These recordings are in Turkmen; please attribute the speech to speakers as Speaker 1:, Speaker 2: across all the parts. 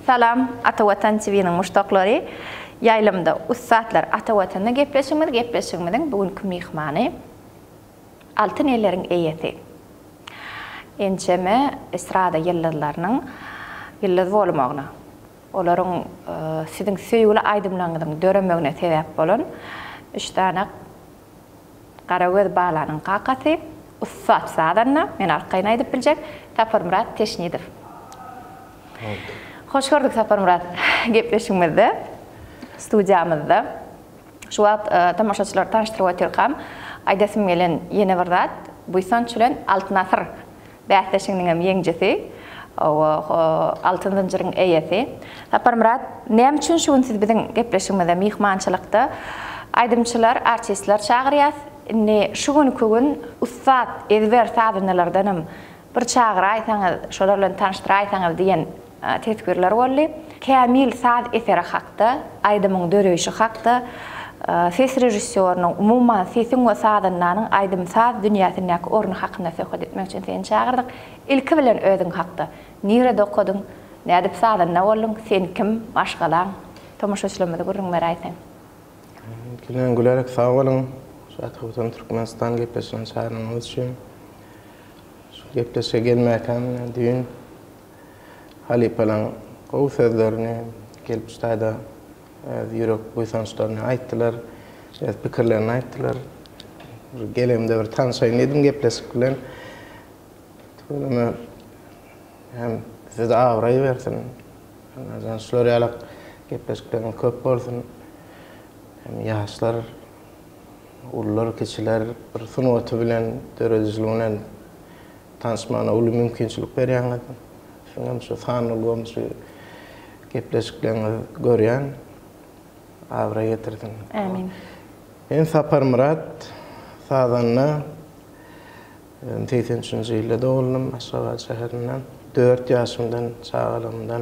Speaker 1: Salam, Atavatan TV'nin muştaqları. Yaylamda ustaatlar Atawatan'la gepleşigimiz bugünkü mehmani Altın Ellerin eyeti. Ençeme estrada yıldızlarının yıldız bolmagına. Olaryň siziň söýgüli aýdymlaryňyň döremegiне sebäp bolan 3 tane Garagöz balanyň kakasy ustaat sadanna men arkaýyn aýdyp biljek Sapar Murat Teşniýew. Hoş gördük Sapar Murat. Gepleşigimizde studiyamızda şu wagt tamaşaçylar tanıştyryp ötürkam aýdasym gelen ýene bir zat buýsan çülen Altyn Asr bähdeşiginiň ýeňjisi Altın Zynjyryň eýesi. Sapar Murat, näme üçin şu siz biziň gepleşigimizde mehmançylykda aýdymçylar, artistler çagyrýas. Şu gün ustaat ezber sadynalardanam bir çagyr aýsaňyz, şolar bilen tanıştyraýsaňyz diýen tezkirler boldy. Kamil sad eseri hakda, aýdymyň döreýişi hakda, ses rejissörüniň umumyň sesiň we sadynynyň aýdym sad dünýäsindäki orny hakynda söhbet etmek üçin seni çagyrdyk. Ilki bilen özüň hakda. Nirede okudyň? Nädip sadyna boldun? Sen kim? Başgalar? Tomaşaçylarymyza gurrun beraýsan.
Speaker 2: Gülen gülerek sağ olun. Şahatan Türkmenistan gepleşen çağırmamız için. Gepleşe gelmeken düğün halipalan o sözlerini gelip ustayda yürek buysançlarını aýtdylar, pikirlerini aýtdylar. Gelemde bir tanışayın edim gepleşik bilen. Hem size ağrayı versin. Şular ýalak gepleşiklerin köp bolsun. Hem ýaşlar, ullar, kişiler bir sunuwatı bilen, dörejiliginden tanışmana uly mümkinçilik berýän. Şoňam şu sanylgym şu gepleşiklerini görýän awra getirdim.
Speaker 1: Amin.
Speaker 2: Men Sapar Murat sadanna 80-nji ýylda doğuldum Aşgabat şäherinden. 4 ýaşymdan çağalymdan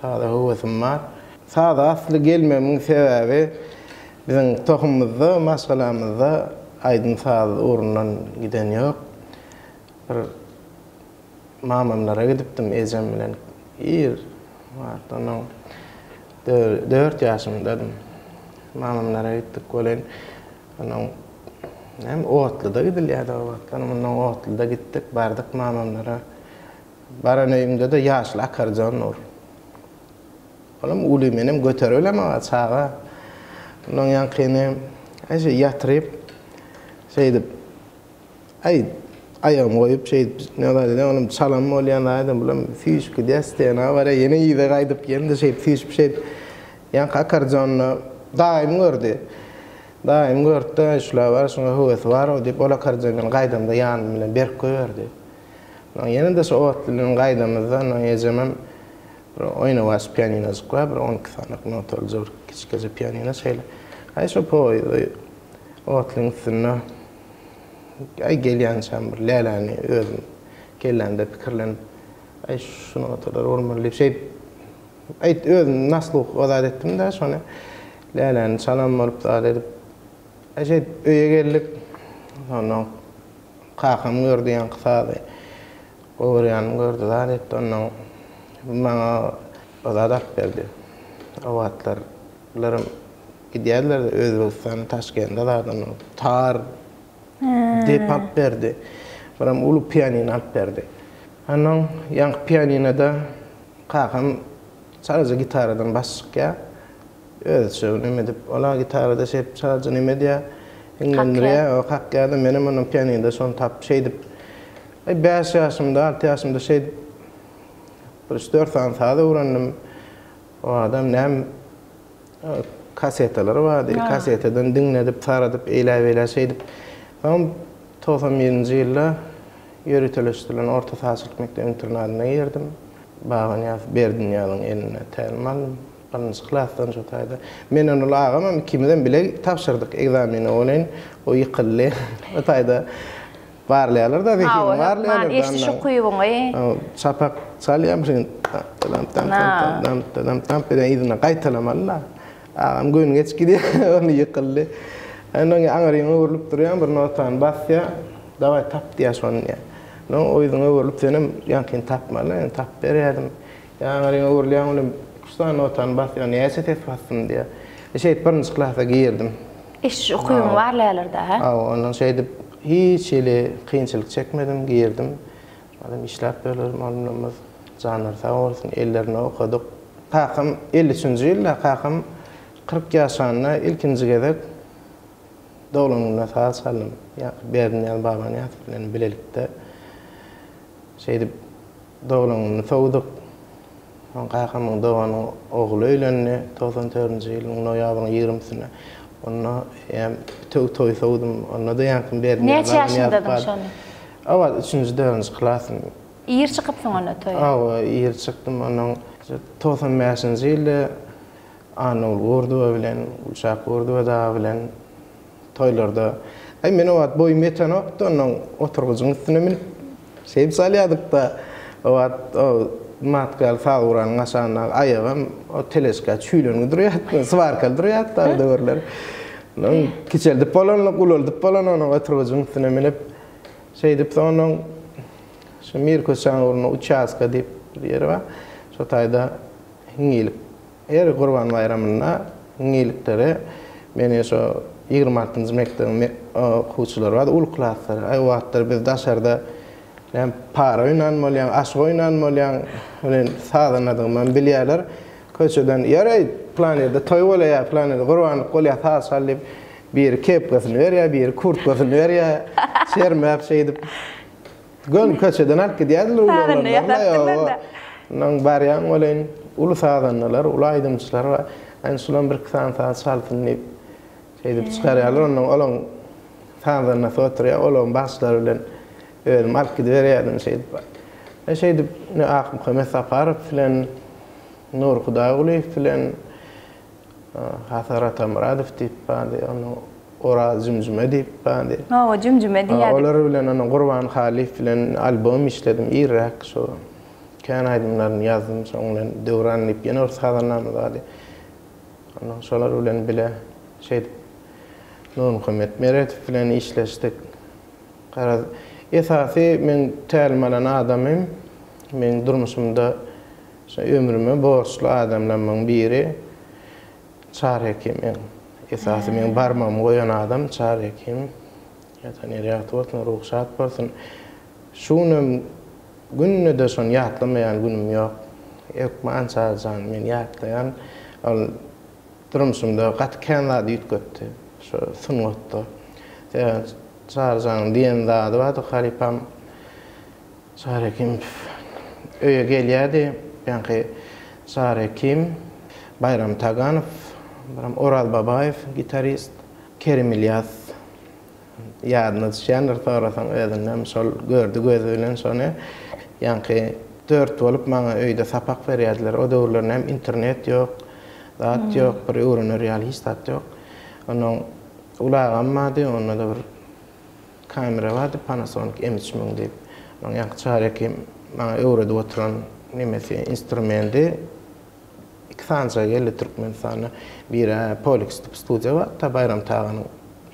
Speaker 2: sada howasym bar. Sada asly gelmemiň sebäbi biziň tohumymyzda, maşgalamyzda aýdym sad orundan giden ýok. Bir mamamlara gidipdim ejem bilen. Wagtanyň 4 ýaşymdadym. Mamamlara gitdik bolan. Onuň hem Otluda gidilýärdi o wagtdan. Ondan Otluda gitdik, bardyk mamamlara. Baran öýümde de ýaşly akarjan nur. Olam uly menem göterilem aga çaga. Ondan ýankyny aýşe ýatyryp şeýdip ayağım koyup oğlum çalam bolýan aýdym bulam fiziki destena bara ýene ýyda gaýdyp geldi fizik ýanky akarjanyny daim gördi. Daim gördi, şular bar, şoňa höwes bar diýip ola akarjanyny gaýdamda ýanym bilen berip goýardy. Ýene de şu otlyň gaýdamyzda ýejemem bir oýna was pianinosyk bar, bir 12 sanyk notaly jor kiçikçe pianino şeýle. Aýşe poýdy. Otlyň üstüne gelýän şam bir lälany özüm gelende pikirlenip şunu otalar ormanlyp özüm nasıl wazat etdim de şonu lälany salam bolup da edip öýe geldik. Ondan kakam gördü ýan kysady. Gorýan gördü da edip ondan maňa wazat berdi. O wagtlarym gidýärler Özbekistanyň Taşkentde dadan tar dep alıp berdi. Baram ulu pianino alıp berdi. Anan ýanky pianinoda kakam sadece gitaradan basykya özü nime dep ola gitarada sadece nime diýär Englandria o hakýada menem onuň pianinoda şonu tap şeýdip 5 ýaşymda 6 ýaşymda bir 4 sany sada öwrendim. O adam näme kasetalary bardy. Kaseteden diňledip, taradyp, eýläp şeýdip. Ben 91-nji ýylda ýöreteleşdirilen orta täsirlik mekdep internatyna girdim. Bagan ýaz Berdinýalyň eline tälim aldym. 1-nji klasdan şu taýda. Men onu agam kimden bile tapşyrdyk egzameni bolan. O ýykyldy. O taýda barlaýarlar da bekin barlaýarlar.
Speaker 1: Man eşdi şu kuýubyň.
Speaker 2: Çapak çalýam şeň. Tam ýyzyna gaýtalamalla. Agam gün geçkidi onu ýykyldy. Ondan aňaryň öwrülip durýan bir notany basýa, daway tap diýär şonu. No, oýduň öwrülip senem ýanky tapmaly, tap berýärdim. Yani uğurlayan oğlum kustan notan bas yani neyse tefasım diye. Şey birinci klasa girdim.
Speaker 1: İş okuyum var lälerde ha?
Speaker 2: Ondan şeydi hiç öyle kıyınçılık çekmedim, girdim. Adam işlep bölürüm, anlamaz. Canlar sağ olsun, ellerini okuduk. Kakım 53. yılda, kakım 40 yaşlarında ilkinci gedek doğulununa sağ saldım. Berdim yani babanı yatırılan bilelikte. Şeydi doğulununu soğuduk. Kakımın doğanın oğlu öyleni 94. yılın noyabrın 20'sine. Onunla toy soğudum, onunla da yankın berdim.
Speaker 1: Neçe yaşındaydın şonu?
Speaker 2: Ava 3. 4. klasım.
Speaker 1: İyir çıkıpsın onu toy?
Speaker 2: Ava iyir çıktım, onun 95. yılda Anadolu Urdu bilen, Uşak Urdu da bilen toylarda. Men o vat boyum yeten oktu, onun oturgucun üstüne minip şeyip salyadık da o vat matkal sağuranın aşağına ayağım o teleska çüylönü duruyattı, svarkal duruyattı avda görler. Kiçeldi polonla kuloldu polon onun oturgucun üstüne minip şeydip de onun Mirko Sağur'un uçaska deyip bir yeri var. Şu tayda hingilip her Kurban Bayramı'na hingiliklere meni şu 26. mektebin kuğuçuları var, ul klasları. Ay vaatları biz daşarda para oynanmalıyan, aşk oynanmalıyan sağlanadığımdan biliyorlar. Köşeden yere planede toy olaya planede Kurban'ı kolya sağ sallayıp bir kepkasını ver ya, bir kurtkasını ver ya, sermeyip şeydip Gön köşeden alk gidiyorlar uyuyorlar. Nang baryan olan ulu sağdanlar, ulu aydımçılar var. En sulan bir kısan saat saltını şeyde çıkarıyorlar. Onun olan sağdanına soturuyor. Olan başlar bilen öyle alk gidiyorlar şeyde. Şeyde ne akım kımesa parıp filan Nur Kudağuli filan Hasarat Amradif deyip bandi onu ora cümcüme deyip bandi.
Speaker 1: O cümcüme diye.
Speaker 2: Olar bilen onun Kurban Halif filan albüm işledim İrak so. Kan aydımlarını yazdım sonra devranlayıp yine orta sağdanamız hadi. Ondan sonra bilen bile şeydi Nur Muhammed Meret filan işleştik. Esası men tälmelen adamım. Men durmuşumda ömrüme borçlu adamlarımın biri çar hekim. Esası men barmam koyan adam çar hekim. Yani rahat olsun, ruhsat olsun. Şunun gününü de son yatlamayan günüm yok. Yok mansa zan men yatlayan. Al durmuşumda kat kenarda yutköttü. Şu sunuttu. Çar diyen dadı vardı halipam. Çar hekim öye gelýärdi. Yani çar hekim Bayram Taganov, Oral Babayev gitarist, Kerim İlyas ýadyna düşýändir sorasaň özünden şol gördü gözü bilen şonu. Yani 4 bolup maňa öýde sapak berýärdiler. O döwürlerde hem internet ýok, zat ýok, bir öwrüne real histat ýok. Onuň ulagamadı, onda da bir kamera vardı, Panasonic M3000 diýip. Onuň ýa çar hekim maňa öwrede oturan nemesi instrumenti 2 sanca geldi Türkmenistan'a bir Polix studio var. Ta Bayram Tağı'nın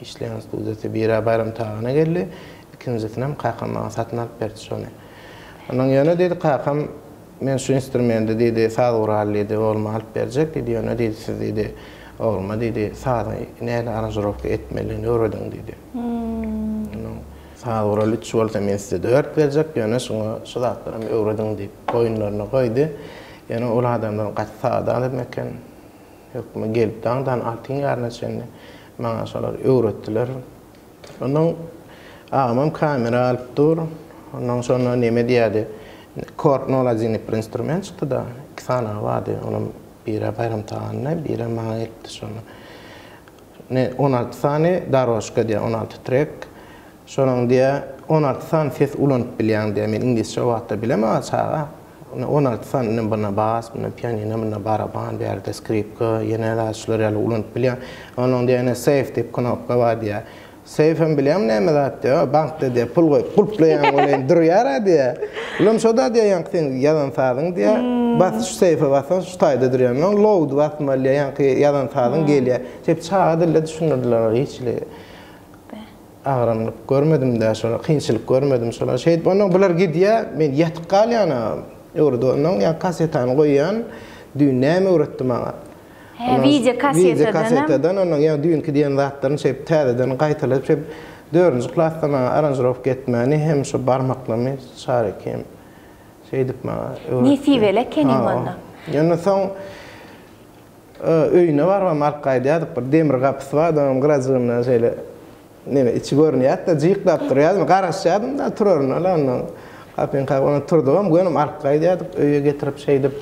Speaker 2: işleyen stüdyosu bir Bayram Tağı'na geldi. İkincisine hem Kakam satın alıp verdi şunu. Onun yanına dedi Kakam men şu instrumenti dedi sağ uğralıydı olma alıp verecek dedi. Yana dedi siz dedi olma dedi sağ neyle aranjировка etmeliğini öğredin dedi. Sağ uğralı 3 volta men size 4 verecek. Yana şunu sudatlarım öğredin deyip oyunlarına koydu. Yani ol adamdan kaç sağdan etmeken yok mu gelip dağdan altın yarına seni bana solar öğrettiler. Ondan ağamam kamera alıp dur. Ondan sonra neme diyedi kort nolazini bir instrument çıktı da 2 tane vardı. Onun biri Bayram Tağı'na biri bana etti sonra. 16 tane Daroşka diye 16 track. Sonra diye 16 tane ses ulanıp bilen diye men İngilizce vaxta bilemem sağa. 16 tane bana bas, bana piyanino, bana baraban, bir yerde skripka, yine de şöyle ulanıp bilen. Onun diye save deyip knopka var diye. Safe'im bilem ne mi zaten? Bankta diye pul koy, pulplayan olan duruyor diye. Ulan şoda diye yankı yadan sağdın diye. Bas şu safe'e basın, şu tayda duruyor. Load basmalı yankı yadan sağdın geliyor. Hep çağırdılar, düşünürdüler hiç. Ağranlık görmedim de sonra, kıyınçılık görmedim sonra. Şey, bunlar gidiyor, ben yatıp kalyana. Orada onun ya kasetan koyan düğünäme öğretdim bana.
Speaker 1: Video
Speaker 2: kaseteden onun ya düğünkü diyen zatlarını şey täzeden gaýtalyp şey 4-nji klassda bana aranjировка getmäni hem şu barmaklamy şarekem şey dip bana.
Speaker 1: Nisiwele kenim onda.
Speaker 2: Ýöne soň öýüne barmam arkaýda ýadyp bir demir gapysy bar, onuň grazygyndan şeýle neme içi görünýär da jyklap durýar, garaşýardym da turaryn onuň gapyň ona turdum, gönüm arkaýda ýadyp öýe getirip şey dip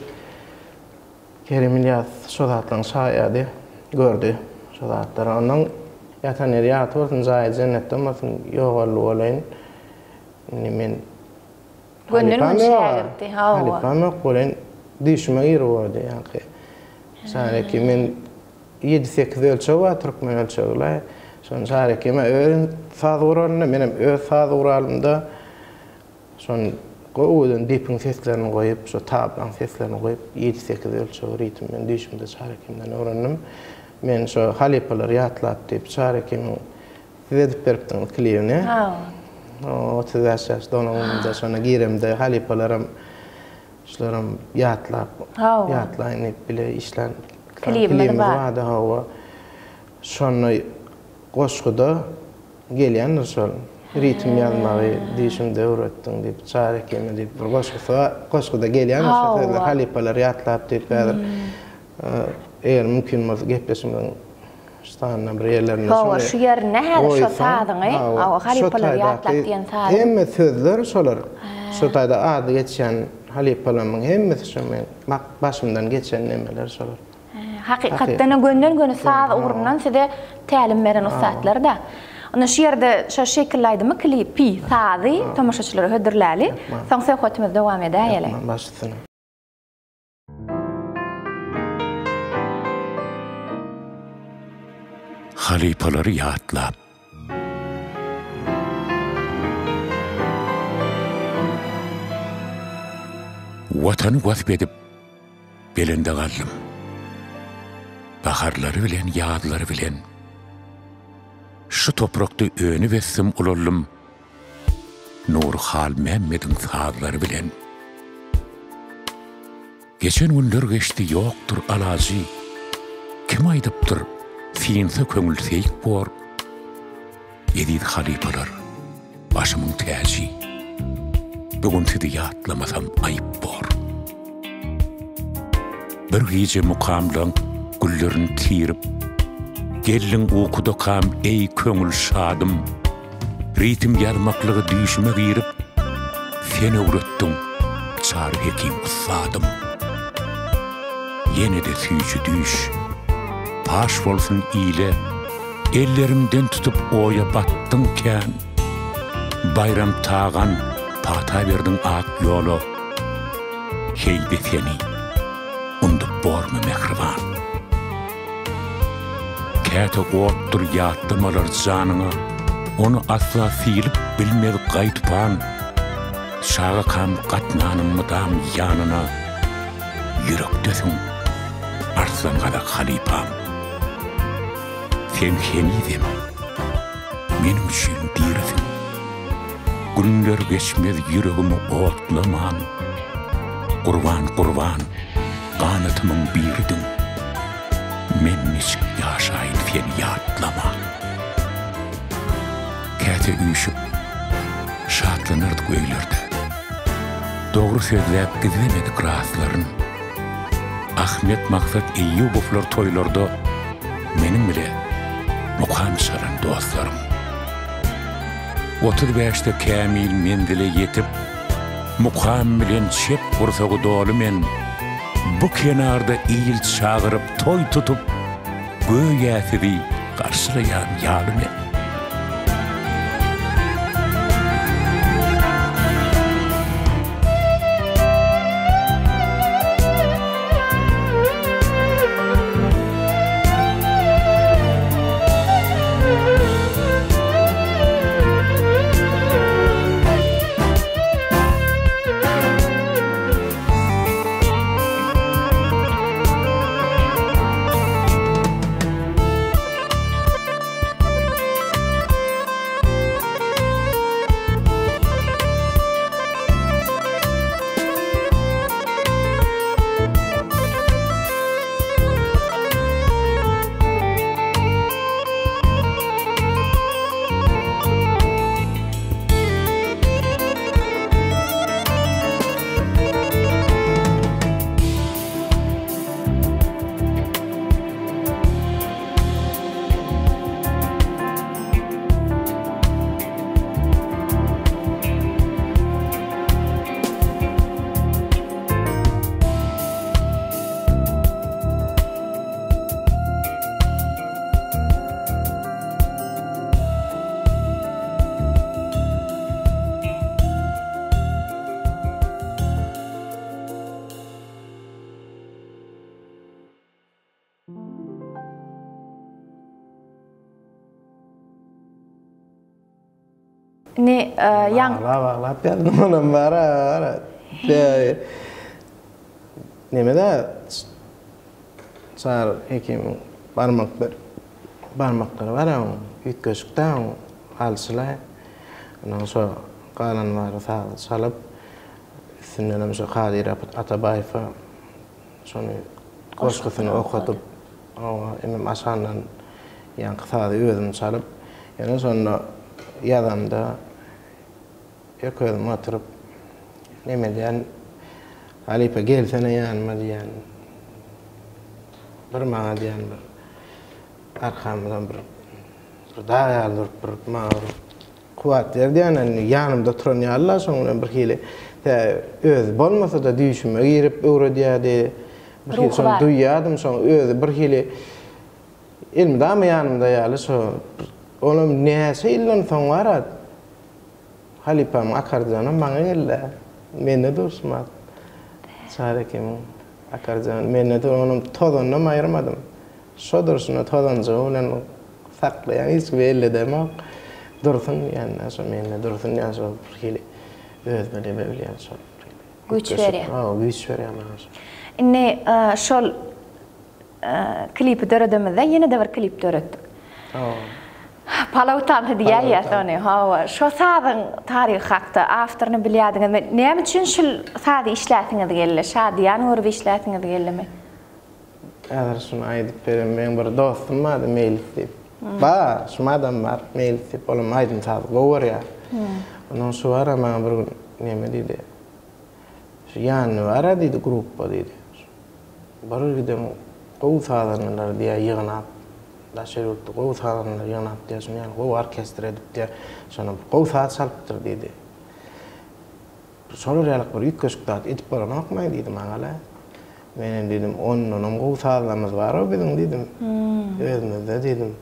Speaker 2: Kerim İlyas şu zatlaryň şaýady gördü. Şu zatlar onuň ýatan ýeri ýatyp jaý jennetde bolsun ýogaly bolayyn. Men
Speaker 1: gönül şäherdi hawa.
Speaker 2: Halipamy bolayyn düşme ýeri boldy ýa-ni. Şäherki men 7-8 ölçeği var, Türkmen ölçeğiyle. Son şäherki men öýün fazuralny, menem öz fazuralymda son goýdan dipin seslerini goýup, şu tablan seslerini goýup 7-8 ölçeği ritm men düşmede şäherkimden öwrendim. Men şu halipalar ýatlap diýip şäherkimin edip beripdiň klipini. O 30 ýaşda onuň şona giremde halipalaram şolaram ýatlap ýatlaýyp bile işlen klipimiz bardy hawa. Şonu goşguda gelýän şol ritm ýazmagy diýişimde öwretdiň diýip şäherkime diýip bir goşguda gelýän şol halipalar ýatlap diýip bäder. Eğer mümkün olsa gepleşimden ştanna bir yerlerine
Speaker 1: şöyle. Şu yerine her şu sadığı, o halipalar yatlap diyen sadığı.
Speaker 2: Hemme sözler şolar. Şu taýda ady geçen halipalamyň hemmesi şu men başymdan geçen nemeler şolar.
Speaker 1: Hakykatdan gönül saat ugrundan sede tälim beren ustatlar da. Ona şu yerde şu şekillaydymy klipi saady tamaşaçylara hödürläli. Soň söhbetimiz dowam edäýeli.
Speaker 2: Başlasyn.
Speaker 3: Halipaları ýatlap watany wasp edip belinde galdym. Baharlary bilen ýadlary bilen şu toprakda öňü bessim ulallym. Nur hal Mehmediň saadlary bilen geçen günler geçdi ýokdur alaji. Kim aýdypdyr? Fiinse köňül seyik bor. Edid halipalar, başymyň täji. Bugün sidi ýatlamasam aýyp bor. Bir gece mukamlaň güllerini tirip, gelliň ukuda kam ey köňül şadym. Ritm ýazmaklygy düýşime girip, seni öwretdiň, çary hekim usadym. Ýene-de süýçi düýş. Paş bolsun ile, ellerimden tutup oya battınken, bayram tağan, pata verdin ak yolu. Heyde seni, undup borma mehriban. Käte ottur ýatdymalar janyňa, onu asla silip bilmedi gaýtpan. Şaga kam gatnanymydam ýanyna, yürekdesin, arslan galak halipam. Sen henidem, menim üçin dirisin. Günler geçmez yüregimi otlaman. Kurban, kanatımın birdin. Men niçin yaşayın sen yatlama. Käte üýşüp, şatlanırdık öýlerde. Doğru sözläp gidemedik raslaryn. Ahmet Maksat Eyyubovlar toylarda menim bile mukam saran dostlarım. 35'te Kamil mendile yetip, mukam bilen çep kursağı dolu men, bu kenarda iyil çağırıp toy tutup, göğ yäsidi karşılayan ýaly men.
Speaker 1: Ne yang
Speaker 2: Bağla geldim ona bara. Nemede sar hekim barmakları var ya, üç köşkten alsılar. Ondan sonra kalan var salıp üstünden mesela Kadir Atabayfa sonra koşkusunu okutup İmam Hasan'dan yani kısadı özüm salıp yani sonra yadamda yakıyordum oturup ne diyen Halife gelsene yanıma diyen bir bana diyen bir arkamdan bir dağılır bir mağrur kuvvet verdi yani yanımda turan ya Allah sonra bir hile öz bolmasa da düşüme girip öğre diye bir hile sonra duyadım sonra öz bir hile ilmde ama yanımda yalı sonra onun neyse illan son var Halifem akarcanım bana geldi menne dursunmadı sadece akarcanım menne dur onun tozunu ayırmadım sodursunu tozunca olan saklayan hiç belli demem dursun yani nasıl menne dursun yani sonra bir hile özmeli böyle yani sonra
Speaker 1: güç veriyor.
Speaker 2: Güç veriyor ama.
Speaker 1: Ne şol klip dördümüzde yine de bir klip dördük. Palavtan diye ya sonra hava. Şu sağdan tarih hakkında after'ını biliyordunuz. Ne için şu sağda işletiniz geldi? Şadiyan orada işletiniz geldi mi?
Speaker 2: Eğer şunu aydıp verim ben bir dostum vardı Melih. Ba, şu adam var Melih. Oğlum aydın sağda govur ya. Ondan sonra ama bir gün ne dedi? Şu yanı var dedi gruppa dedi. Barır gidelim gov sağdanlar diye yığınap. Daşer oldu gov sağdanlar yığınap diye sonra yani gov orkestra edip diye sonra gov sağd salptır dedi. Sonra realak bir yük köşktat edip baran okmay dedim ağala. Ben dedim onun gov sağdanımız var o bizim dedim. Özümüzde dedim.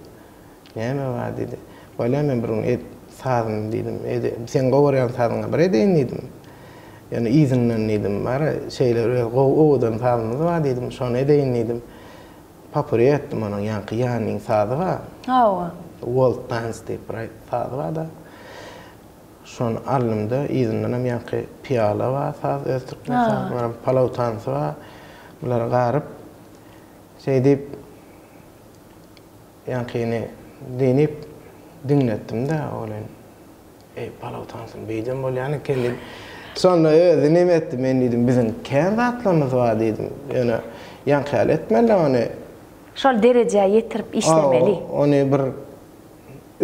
Speaker 2: Ne mi var dedi. Böyle ben bir gün sağdan dedim. Sen gov arayan sağdana bir edeyin dedim. Yani izinden dedim var şeyler oğudan sağdınız var dedim sonra edeyin dedim. Papırı ettim onun yankı yanın sağdı var. World Dance deyip sağdı var da. Sonra alımda izinden hem yankı piyala var sağdı Öztürk'ün sağdı var. Palav tansı var. Bunları garip şey deyip yankı yine denip dinlettim de olayın. Palav tansını beyeceğim böyle yani kendim. Sonra özünüm ettim ben dedim bizim kendi atlamız var dedim. Yani yankı etmeli onu.
Speaker 1: Şol dereceye yetirip işlemeli.
Speaker 2: Onu bir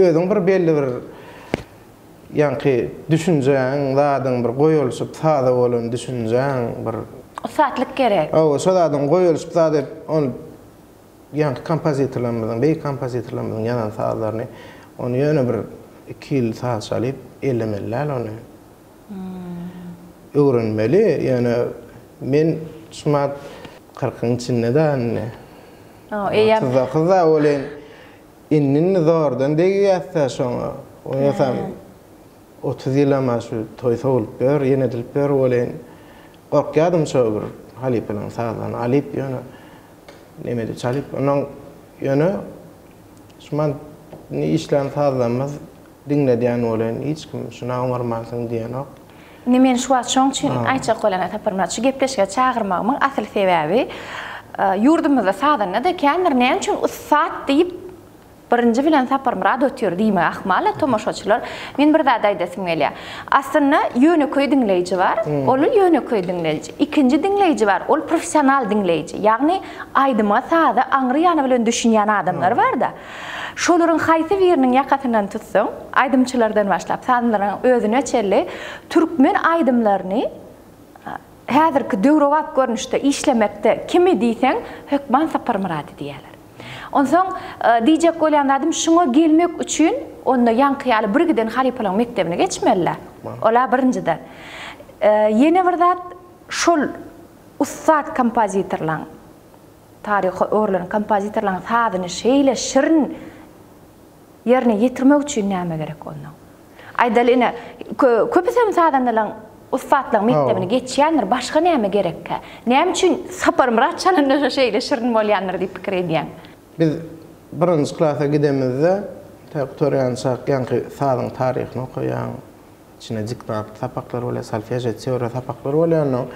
Speaker 2: özün bir belli bir yankı düşüneceğin, zaten bir koyulsup sağda olan düşüneceğin bir
Speaker 1: o saatlik gerek.
Speaker 2: O zaten koyulsup zaten onu yankı kompozitörlerimizin, bey kompozitörlerimizin yanan sağlarını onu yönü bir 2 yıl sağ salıp ellemeliler onu. Öğrenmeli yani ben sumat 40'ın içinde de anne. Kıza olan innin zordan degi yatsa sonra o yasam 30 yıl ama şu toysa olup bör yenedilip bör olan korkuyadım sonra Halife'nin sağdan alip yani nemedi çalip onun yani sumat ne işlen sağlanmaz dinlediyen olan hiç kim şuna umarmasın diyen o.
Speaker 1: Men şu an için ayça kolana tapırmat şu gepleşge çağırmağımın asıl sebebi yurdumuzda sağdan da kendileri ne için saat deyip birinci bilen tapırmrat ötüyor deyme ahmala tomoşaçılar men bir daha daydesim geliyor. Aslında Yönököy dinleyici var. Onun Yönököy dinleyici. İkinci dinleyici var. Ol profesyonel dinleyici. Yani aydıma sağda angrıyanı bilen düşünen adamlar var da. Şoların haysi birinin yakasından tutsun, aydımçılardan başlap, sağdınların özüne çelli, Türkmen aydımlarını hazırki dövrovat görünüşte işlemekte kimi deysen, hükman sapırmıradi diyorlar. Ondan diyecek olan adım şuna gelmek için, onda yankıyalı bir giden Halife'nin mektebine geçmeliler. Ola birinciden. Yeni verdat, şol ustad kompozitörlerin, tarihi öğrenen kompozitörlerin sağdını şeyle şirin yerine yetirmek için neme gerek onun. Aydalina köpesem sağdanlar ustadlar mektebine geçenler başka neme gerek ki? Neme için sapırmırat çalınır şeyle şirin bolyanlar deyip fikir ediyen.
Speaker 2: Biz birinci klasa gidemizde Törensak yankı sağdan tarihini okuyan, içine diktant sapaklar öyle salfiyaja teori sapaklar öyle onun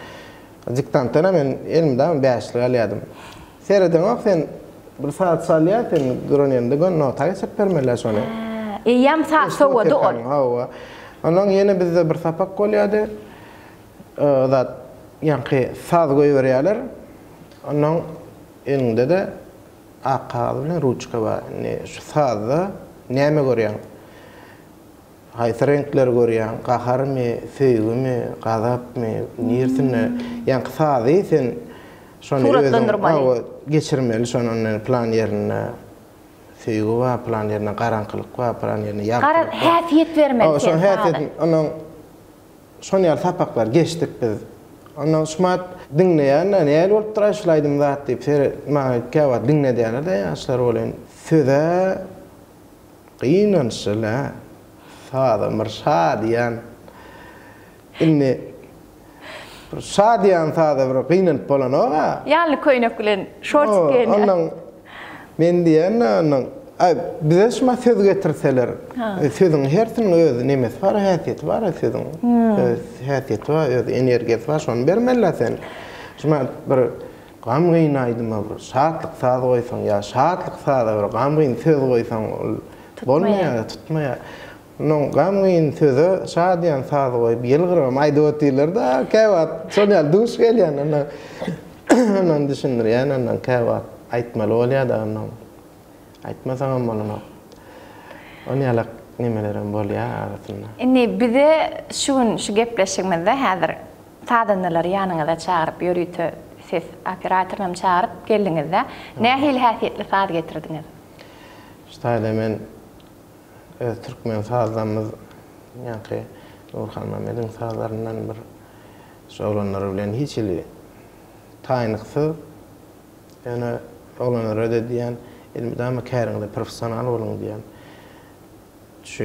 Speaker 2: diktantına men elimden 5 lira alıyordum. Seyreden o sen bir saat saliyat sen gronende gon notayı sepermeler sonra.
Speaker 1: Yam saat soğudu ol.
Speaker 2: Onun yine bizde bir sapak koyuyordu. Da yankı saz koyuyorlar. Onun elinde de aqalı bilen ruçka var. Şu sazda näme görýän? Haýsy renkler görýän? Gaharmy, söýgümi, gazapmy, nirsinä? Ýa-ni sazy sen şonu geçirmeli, şonun plan ýerine söýgü we plan ýerine garanqylyk we plan ýerine ýagtyk.
Speaker 1: Häsiýet bermeli.
Speaker 2: Şon häsiýet, onuň şonu ýaly sapaklar geçdik biz. Ondan şumat dinleýän, näle bolup duraşlaýdym zat diýip, maňa käwat dinleýänler de ýaşlar bolan. Söze qiynansıla sağda şadiyan inni şadiyan sağda bir qiynan bolan oga
Speaker 1: ýaly köýnek bilen şort geldi.
Speaker 2: Ondan men diýen ondan bize şuma söz getirseler sözüň hertiniň öz nemesi bar, häsiýeti bar, sözüň häsiýeti bar, öz energiýasi bar, şonu bermeler sen. Şuma bir gam gıynaydym bir şatlyk saz goýsaň ýa şatlyk sazda bir gam gyn söz goýsaň bolmaýar, tutmaýar. Onun gam gyn sözü şadiýan saz goýup ýylgyram aýdypdylar da käwat şonýal duş gelýän ondan düşündirýän ondan käwat aýtmaly bolýar da ondan aýtmasaňam bolanok. Onýalak nimelerem bolýar arasynda.
Speaker 1: Indi bize şu gepleşigimizde häzir sadanlar ýanyňyza çagyryp ýörüýte siz operatornym çağırıp geldiňizde nähili häsiýetli saz getirdiňiz?
Speaker 2: Şaýda men Türkmen sazlarymyz ýa-ni Nurhan Mamedin sazlaryndan bir şoğlanlar bilen hiç ili taýynyksyz ýa-ni oğlanlar öde diýen ilmidama käriňde professional bolun diýen. Şu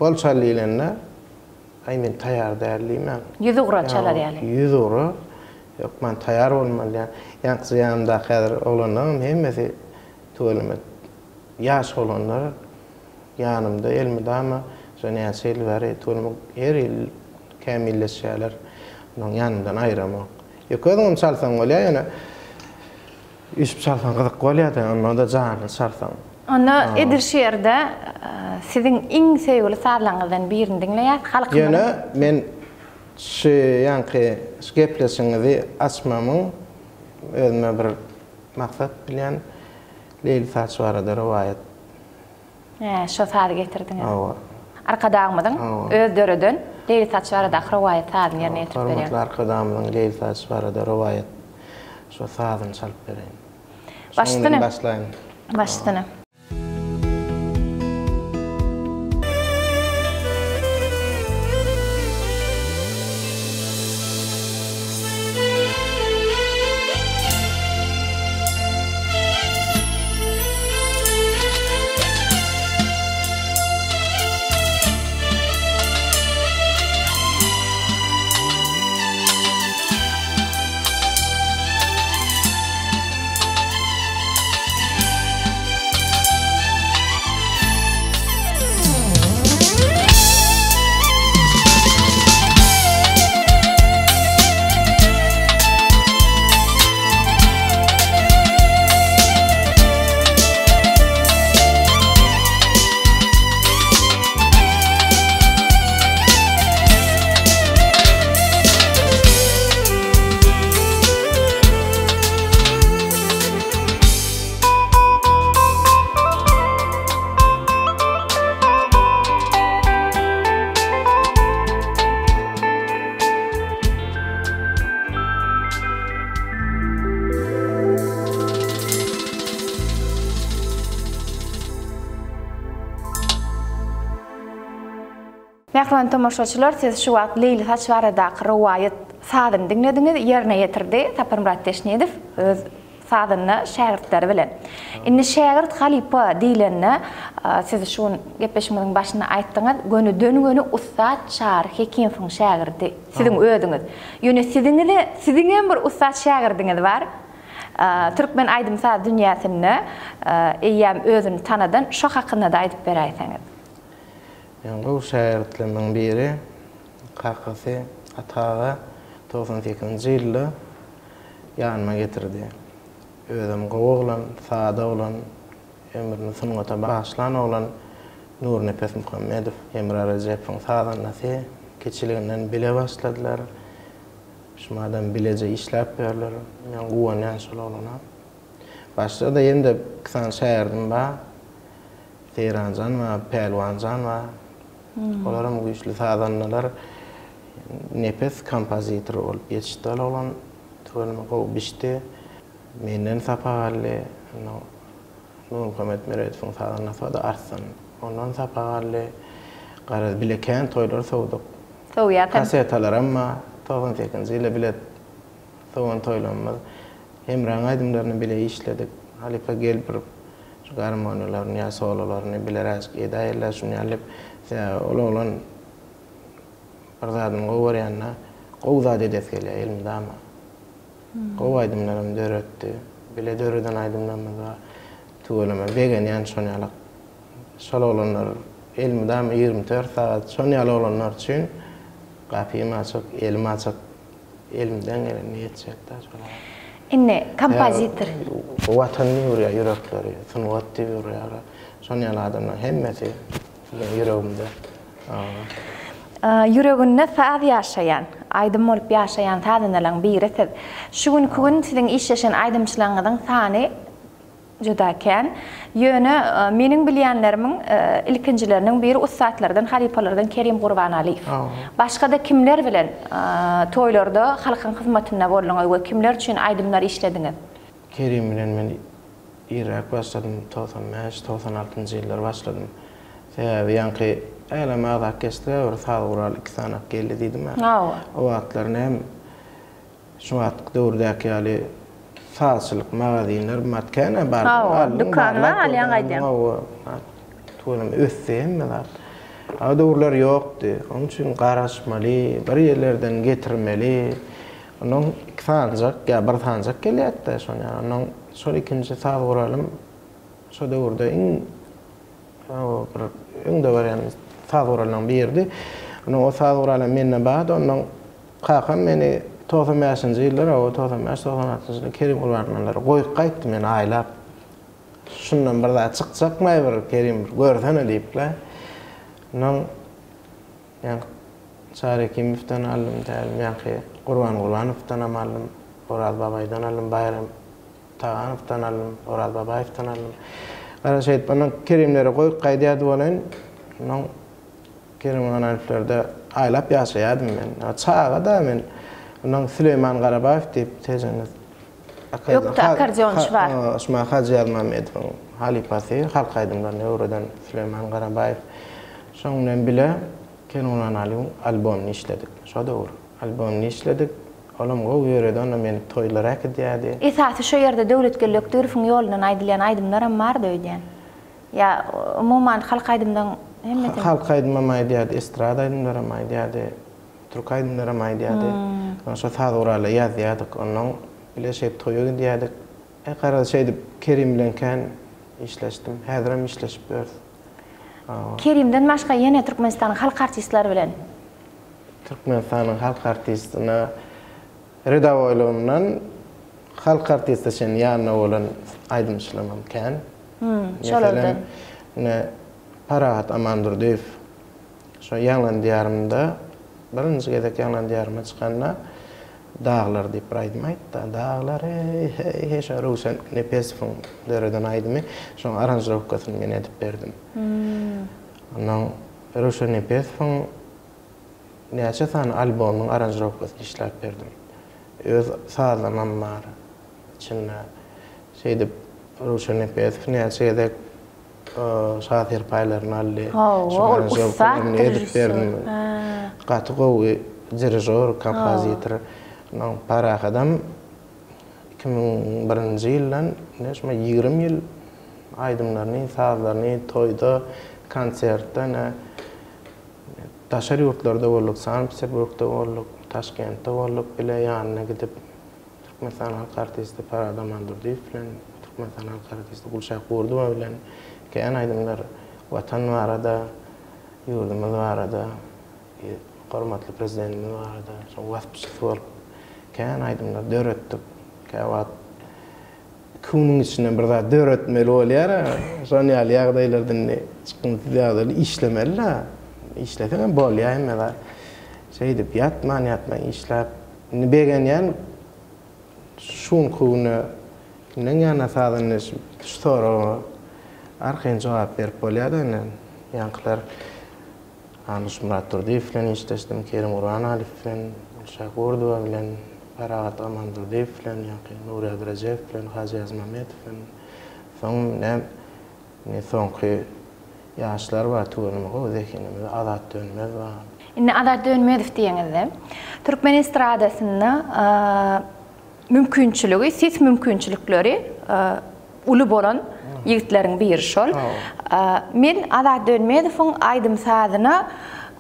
Speaker 2: bolçalylarna ay men taýýar därlimen.
Speaker 1: 100 euro çalar ýaly.
Speaker 2: 100 euro. Yok men taýýar bolmaly. Ýa-ni ýanymda häzir oglanlarym hemmesi tölemet. Ýaş olanlar ýanymda elmidama şonä şeýler tölemek her ýyl kämilleşýärler. Onuň ýanymdan aýramak. Ýok özüň çalsaň bolýar ýa-ni üç çalsaň gyzyk bolýar-da, onda jany çalsaň.
Speaker 1: Onda Edirşehirde sizin iň söýgüli sazlaryňyzdan birini dinleýär. Halk
Speaker 2: ýa-ni men şu ýa-ni gepleşiňizi açmamyň özüme bir maksat bilen Leyli Saç barada riwayat.
Speaker 1: Şo sazy getirdiňiz. Arkadagymyň öz döredin Leyli Saç barada riwayat sazyny ýerine ýetirip berýär.
Speaker 2: Hormatly arkadagymyň Leyli Saç barada riwayat. Şo sazyny çalyp berýän.
Speaker 1: Başlyny.
Speaker 2: Başlaýyn.
Speaker 1: Başlyny. Nähran tamaşaçylar, siz şu wagt Leyli Saç barada riwayat sazyny dinlediňiz, ýerine ýetirdi Tapar Murat Teşnedow öz sazyny şägirdleri bilen. Indi şägird Halipa diýilende siz şu gepleşmeniň başyna aýtdyňyz, gönü dönüňi ustad Çar Hekimowyň şägirdi, siziň özüňiz. Ýöne siziňe bir ustad şägirdiňiz bar. Türkmen aydımsa dünyasını eyyam özünü tanıdan şu hakkında da aydıp beraysanız.
Speaker 2: Yani bu şairtlerin biri kakası atağı 98 yılda yanıma getirdi. Özüm oğlan, sağda olan, ömrünü sunğata başlan olan Nur Nefes Muhammedov, Emre Recep'in sağdan nasi, keçiliğinden bile başladılar. Şumadan bilece işlep verler. Men guwan ýanşyl olana. Başda ýende kısan şäherdim ba. Teyranjan we Pelwanjan we olaram güýçli sadanlar nefes kompozitor bolup ýetişdi olan töwelme gow bişdi. Menden sapagalle Nur Muhammed Meredov'un sadanna sada arsan. Ondan sapagalle garaz bileken toýlar sowduk.
Speaker 1: Sowyatan.
Speaker 2: Kasetalar amma 98 yılda bile soğan toylanmaz. Emran aydımlarını bile işledik. Halife gelip şu garmoniyalarını ya sololarını bile razık edayırlar. Şunu alıp olan bir zaten qovar yanına qovzad edeskeli elimde ama. Qov aydımlarım döröttü. Bile döröden aydımlarımız var. Tuğulama vegan yan şonyalak. Şol olanlar elimde ama 24 saat şonyal olanlar için kapıyım açık, elim açık, elimden gelen yetecekler.
Speaker 1: İnne kompozitör.
Speaker 2: Vatanını vuruyor, yürekleri, sunvatı vuruyor. Sonyalı adamlar hemmeti yüreğimde.
Speaker 1: Yüreğinde saat yaşayan, aydım olup yaşayan saatınlardan birisi. Şu gün sizin iş yaşayan aydımçılığından sani judaken yönü menin bilýänlerimin ilkinjileriniň biri ustatlardan, halipalardan Kerim Gurbanaliýew. Başga da kimler bilen toýlarda halkyň hyzmatynda bolýan we kimler üçin aýdymlar işlediňiz?
Speaker 2: Kerim bilen men Irak başladym 95-96 ýyllar başladym. Sebäbi ýanky eleme orkestra we sağural 2 sanak geldi diýdim. O wagtlaryny hem şu wagt döwürdäki ýaly sağçılık magazinler matkana bar.
Speaker 1: Dükkanlar alyan aydın.
Speaker 2: Tuğulum össeyim mi var? O doğrular yoktu. Onun için qaraşmalı, bir yerlerden getirmeli. Onun iki sancak, ya bir sancak geliyette. Onun son ikinci sağ vuralım. So doğruda en de var yani sağ vuralım bir yerdi. O sağ vuralım menne bağdı. Onun kakam beni 95-nji ýyllar, o 95-96-njy ýyllar Kerim Gurbanlar goýup gaýtdy men aýlap. Şundan bir daha çykjakmy bir Kerim görsene diýipler. Onun ýa Çarekimowdan aldım, ýa-ni Gurbanowdan aldım, Oraz Babaýdan aldım, Bayram Taganowdan aldım, Oraz Babaýewdan aldım. Gara şeýit bana Kerimleri goýup gaýdýardy bolan, onun Kerim Gurbanowlerde aýlap ýaşaýardym men. Çaga da men onun Süleyman Garabayev diýip tezeniz.
Speaker 1: Yoktu akordionçy bar.
Speaker 2: Osman Hacı Yalmamedowyň halipasy, halk aydymlaryny öwreden Süleyman Garabayev. Şoňdan bile Kenan Aliýew albomny işledik. Şo dogry. Albomny işledik. Olam gowy ýöredän meni toýlara gidýärdi.
Speaker 1: Esasy şu ýerde döwlet gelekdiriň ýolundan aýdylýan aýdymlar hem bar diýen. Ya umuman halk aydymdan hemmeti.
Speaker 2: Halk aydymam aýdýardy, estrada aydymlara aýdýardy. Türk aydymlara aýdýardy. Şo taýdurala ýazýardyk. Onuň bile şey toýugy diýerdik. Gara şeýdi Kerim bilen kan işleşdim. Häzirem işleşip bördüm.
Speaker 1: Kerimden başga ýene Türkmenistanyň halk artistleri bilen.
Speaker 2: Türkmenistanyň halk artistine redawoylygymdan halk artisti şen ýanyna bolan aýdymçylygym kan.
Speaker 1: Şolardan.
Speaker 2: Ne Parahat Amandurdiýew. Şo ýaňlan diýarymda birinji gezek ýaňlan diýaryma çykanda dağlar diýip aýdym aýtdy. Dağlar heşe Ruşen Nepesowň döreden aýdymy. Şoň aranjировкаsyny men edip berdim. Onuň Ruşen Nepesowň näçe san albomyň aranjировкаsyny işläp berdim. Öz sazlamam bar. Içinde şeýde Ruşen Nepesow näçe gezek şahir paylaryny aldy. Şoňa edip berdim. Gaty gowy dirijor, kompozitor. Onun Parahat adam 2001-nji ýyldan näçe 20 ýyl aýdymlaryny, sazlaryny toýda, konsertde, taşary ýurtlarda bolduk, Sankt Peterburgda bolduk, Taşkentde bolduk, bile ýanyna gidip Türkmenistan halk artisti Parada Mandurdiyev bilen, Türkmenistan halk artisti Gulşah Gurduwa bilen käň aýdymlar watan barada, ýurdumyz barada, hormatly prezidentimiz barada, şo wagtçylyk bolup käň aýdymlar döretdik. Käwat kunyň içinden bir zat döretmeli bolýar. Şonu ýaly ýagdaýlardan çykynty ýagdaýlar işlemeli. İşlefen bolýar emela. Şeýdip ýatman işläp, begen ýan şun kuny näňe sadynyş stora arqyn jogap berip bolýar da ýankylar Anus Murat Turdiýew bilen işleşdim, Kerim Urbanaliw bilen, Gulşah Gurduwa bilen, Faragat Amandurdiýew bilen, Nuri Adrajew bilen, Haji Azmametov bilen, soň soňky ýaşlar bar tuğunumy gowy zekinimiz Azat Dönmez bar.
Speaker 1: Inne Azat Dönmezow diýeňizde Türkmen estradasyny mümkinçiligi, ses mümkinçilikleri uly bolan ýigitlerin biri şol. Men Azat Dönmezowyň aýdym sazyna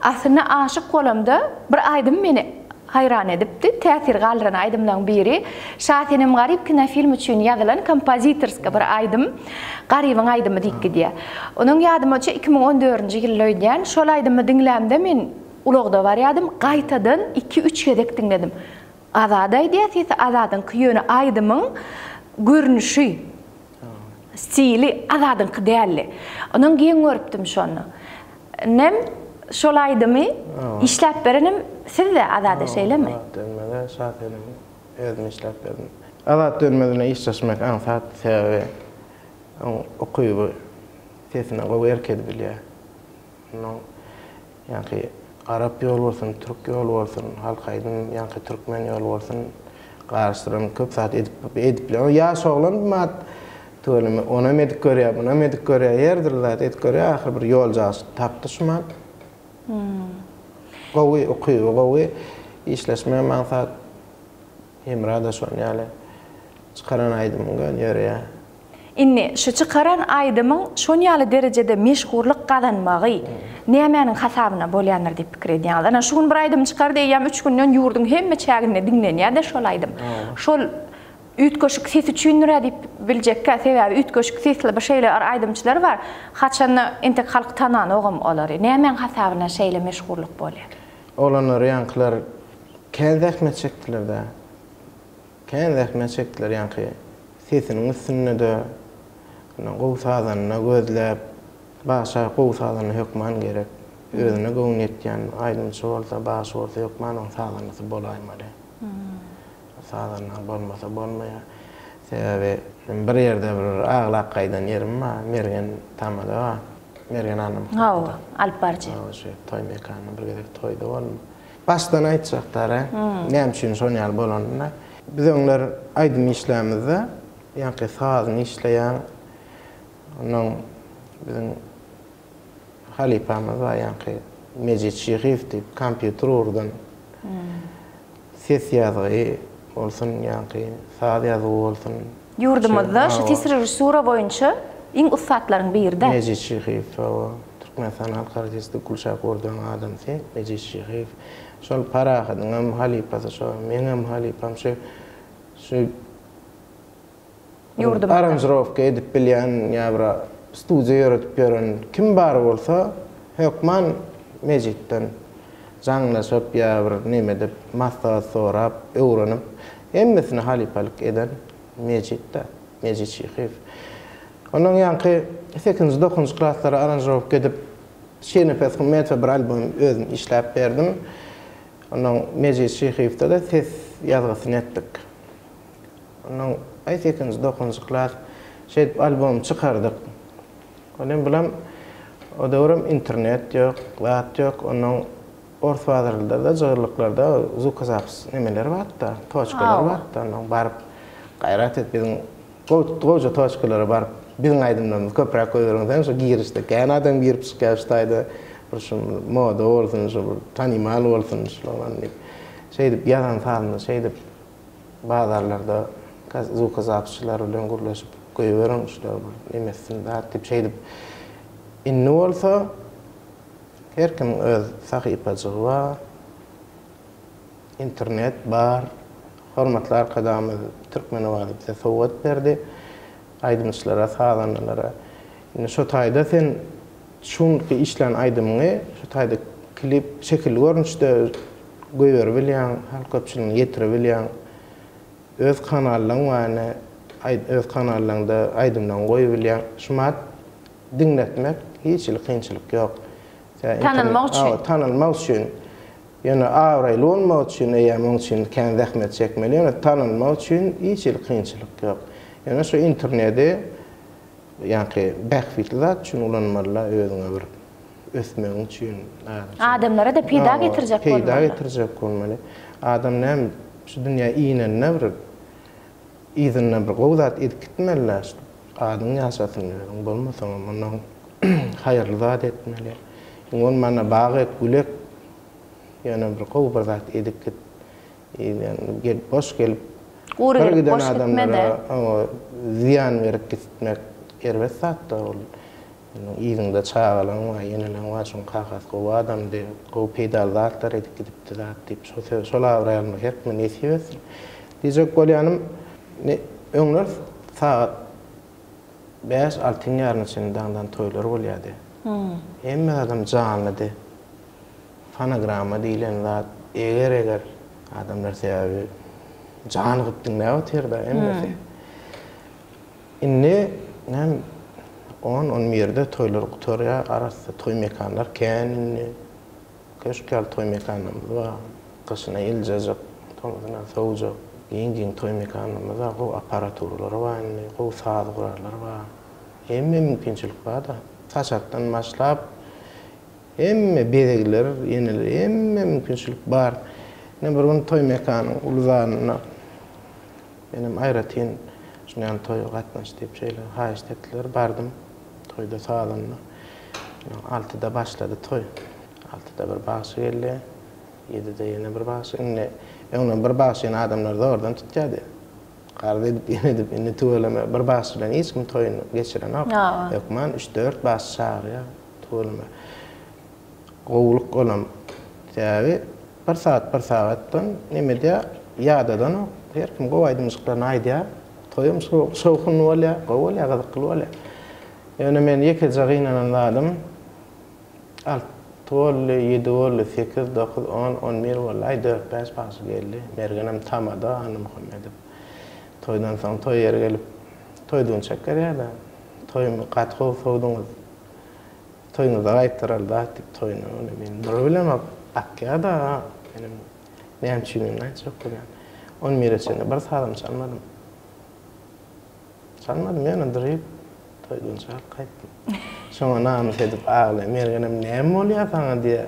Speaker 1: aslynda aşyk bolamda bir aýdym meni hayran edipdi. Täsir galdyran aýdymdan biri Şahenem Garip kina film üçin ýazylan kompozitorska bir aýdym, Garybyň aýdymy diýip. Onuň ýadymyça 2014-nji ýyl öýdän şol aýdymy dinlämde men ulagda barýadym, gaýtadan 2-3 gedek dinledim. Azat aýdýar, Azatyň küýüni aýdymyň görnüşi, stili Azatyň dälli. Onuň giň görüpdim şonu. Nem şol aýdymy işläp berenim, siz de Azat'a şeýlemi?
Speaker 2: Dönmede Şahenem özüm işläp berdim. Azat Dönmezine işleşmek ansat sebäbi okuýup sesine gowy erkedi bilýär. Ýani Arap ýol bolsun, Türk ýol bolsun, halk aýdym, ýani Türkmen ýol bolsun, garşyram köp saat edip bilýär. Ýaş oglan mat töwelimi ona medik görýär, buna medik görýär, ýerdirler edip görýär, ahyr bir ýol jaşy tapdy şumat. Gowy okuýup, gowy işleşme mansat hemrada şonu ýaly çykaran aýdymyň ýörýär.
Speaker 1: Inni şu çykaran aýdymyň şonu ýaly derejede meşhurlyk kazanmagy nämenin hasabyna bolýandyr diýip pikir edýär. Ana şu gün bir aýdym çykary diýýär, 3 günden ýurdun hemme çägine dinlenýär-de şol aýdym. Şol ütköşük ses üçindir diýip biljekkä sebäbi ütköşük sesli bir şeýler aýdymçylar bar. Haçany entek halk tanan ogam olar. Nämeň hasabyna şeýle meşhurlyk bolýar.
Speaker 2: Olanlar ýankylar kän zähmet çekdiler-de. Kän zähmet çekdiler ýanky. Sesiniň üstünde de gowy sazanyna gözläp, başa gowy sazanyny hökman gerek. Özüne gowy etýän aýdymçy bolsa, başa bolsa hökmanyň sazanysy bolaýmady. Sazanyň bolmasa bolmaýar. Sebäbi bir ýerde bir aglak gaýdan ýerim bar, Mergen tamada bar. Mergen hanım.
Speaker 1: Alparjy.
Speaker 2: Şu toy mekanyny bir gezek toýda bolum. Başdan aýtjaklar, näme üçin şonu ýaly bolandyna. Biz onlar aýdym işlemizde, ýani sazyny işleýän, onuň bizim halipamyz bar, ýani Mejit Şyhyp diýip kompýuter urdan. Ses ýazygy bolsun, ýani saz ýazygy bolsun.
Speaker 1: Ýurdumyzda şu tesir rejissura boýunça iň ustatlaryň birinde.
Speaker 2: Mejit Şyhyp, Türkmenistan halk artisti Gulşah Gurduwaň adamsy, Mejit Şyhyp. Şol parahadyň halipasy şo, meňem halipam şu ýurdum aranjировка edip bilýän ýa-bir studiýa ýöretip ýören kim bar bolsa, hökman Mejitden jaňlaşyp ýa-bir neme dep maslahat sorap, öwrenip, hemmesini halipalyk eden Mejitde, Mejit Şyhyp. Onuň ýanky 8-9 klaslara aranjировка edip şeýle pesmetre bir albüm özüm işläp berdim. Onuň Mejit Şyhyp'de de ses ýazgysyny etdik. Onuň 8-9 klas şeýle albüm çykardyk. Onuň bilen o döwrüm internet ýok, lat ýok, onuň ortwazarlarda, jogurlyklarda zukazapys nemeler barda, toçkalar barda. Onuň baryp gaýrat et biziň goýja toçkalary baryp biziň aýdymlarymyz köpräk goýdurýan, şo girişde kän adam girip çykaşdaýdy. Bir şu moda bolsun, şu tanymal bolsun, şolan diýip. Şeýdip ýazan salyny, şeýdip bazarlarda zukazapçylar bilen gurlaşyp goýberýän şular nemesini dat diýip şeýdip. Inni bolsa her kim öz sahypajygy bar, internet bar, hormatly arkadaşymyz Türkmen owazy bize sowat berdi. Aýdymçylara, sadanlara. Indi şu taýda sen şunky işlen aýdymyny, şu taýda klip şekil görnüşde goýber bilýän, halk köpçüligine ýetire bilýän öz kanalyň wany öz kanalyňda aýdymdan goýup bilýän şumat dinletmek hiç kynçylyk ýok.
Speaker 1: Tanylmak üçin.
Speaker 2: Tanylmak üçin. Ýöne awraýly bolmak üçin ýa-da üçin kän zähmet çekmeli, ýöne tanylmak üçin hiç kynçylyk ýok. Ýöne şu internetde ýa-ni bähfitli zat üçin ulanmaly özüňe bir ösmek üçin.
Speaker 1: Adamlara da peýda getirjek bolmaly.
Speaker 2: Peýda getirjek bolmaly. Adam näme şu dünýä iýnene bir iýdinne bir gowzat edip gitmeli. Adam ýaşasyny bolmasa manyň haýyrly zat etmeli. Ýöne mana bagy gülek ýöne bir gow zat edip git. Ýöne gelip boş gelip
Speaker 1: bir boş gitmede.
Speaker 2: Ziyan verip gitmek erbet zatda ol. Ýygyňda çagalan we ýenelen waşun kagas gow adamdy gow peýdal zatlar edip gidipdi zat diýip şol awraýalmak herkime nesibet. Dizek bolýanym öňler saat 5-6 ýaryn içinde toýlar bolýardy. Emme adam janlydy. Fonogramma diýilen zat eger adamlar sebäbi jan gypdyň näme terda emmesi. Indi näme 10-11 toýlar gutarya arasynda toý mekanlar kän köşkal toý mekanlarymyz bar. Gyşyna iljejek, toňyna sowjak, giň toý mekanlarymyz bar, gow aparaturlar bar, gow saat gurarlar bar. Emme mümkinçilik bar da. Taşakdan başlap emme bedegler, ýeneler emme mümkinçilik bar. Ne bir gün toý mekanyň uluzanyna benim aýratyn şundan toý gatnaş diýip şeýle haýyş etdiler, bardym. Toýda saýlanma. 6-da başlady toý. 6-da bir bagşy geldi. 7-de ýene bir bagşy. Indi bir bagşy adamlar da oradan tutýardy. Gardy edip indi tuğlama bir bagşy bilen hiç kim toýuny geçiren ýok. Ýokman 3-4 bagşy çağırýar tuğlama. Gowluk bolam. Täze bir saatdan nimede ýadadan her kim gow aýdymçyklaryny aýdýar. Toýum şowkun bolýar, gow bolýar, gazykly bolýar. Ýöne men ýeke jagynyň adamym. 6 to'l 7 to'l 8 9 10 11 vallahi 4-5 bagşy geldi. Mergenem tamada Hanım Muhammedim. Toýdan soň toý ýere gelip toýdan çeker ýa-da. Toýumy gatgow sowduňyz. Toýuňyza gaýtyraldy diýip toýuny men bilenem akýa-da benim näme üçin aýtjak bolýan. 10 meresini bir salam çalmadım. Çalmadım ýa-ni diýip toýdan çykyp gaýtdym. Şoňa namyk edip ağlaýan mergenem näme bolýar saňa diýe.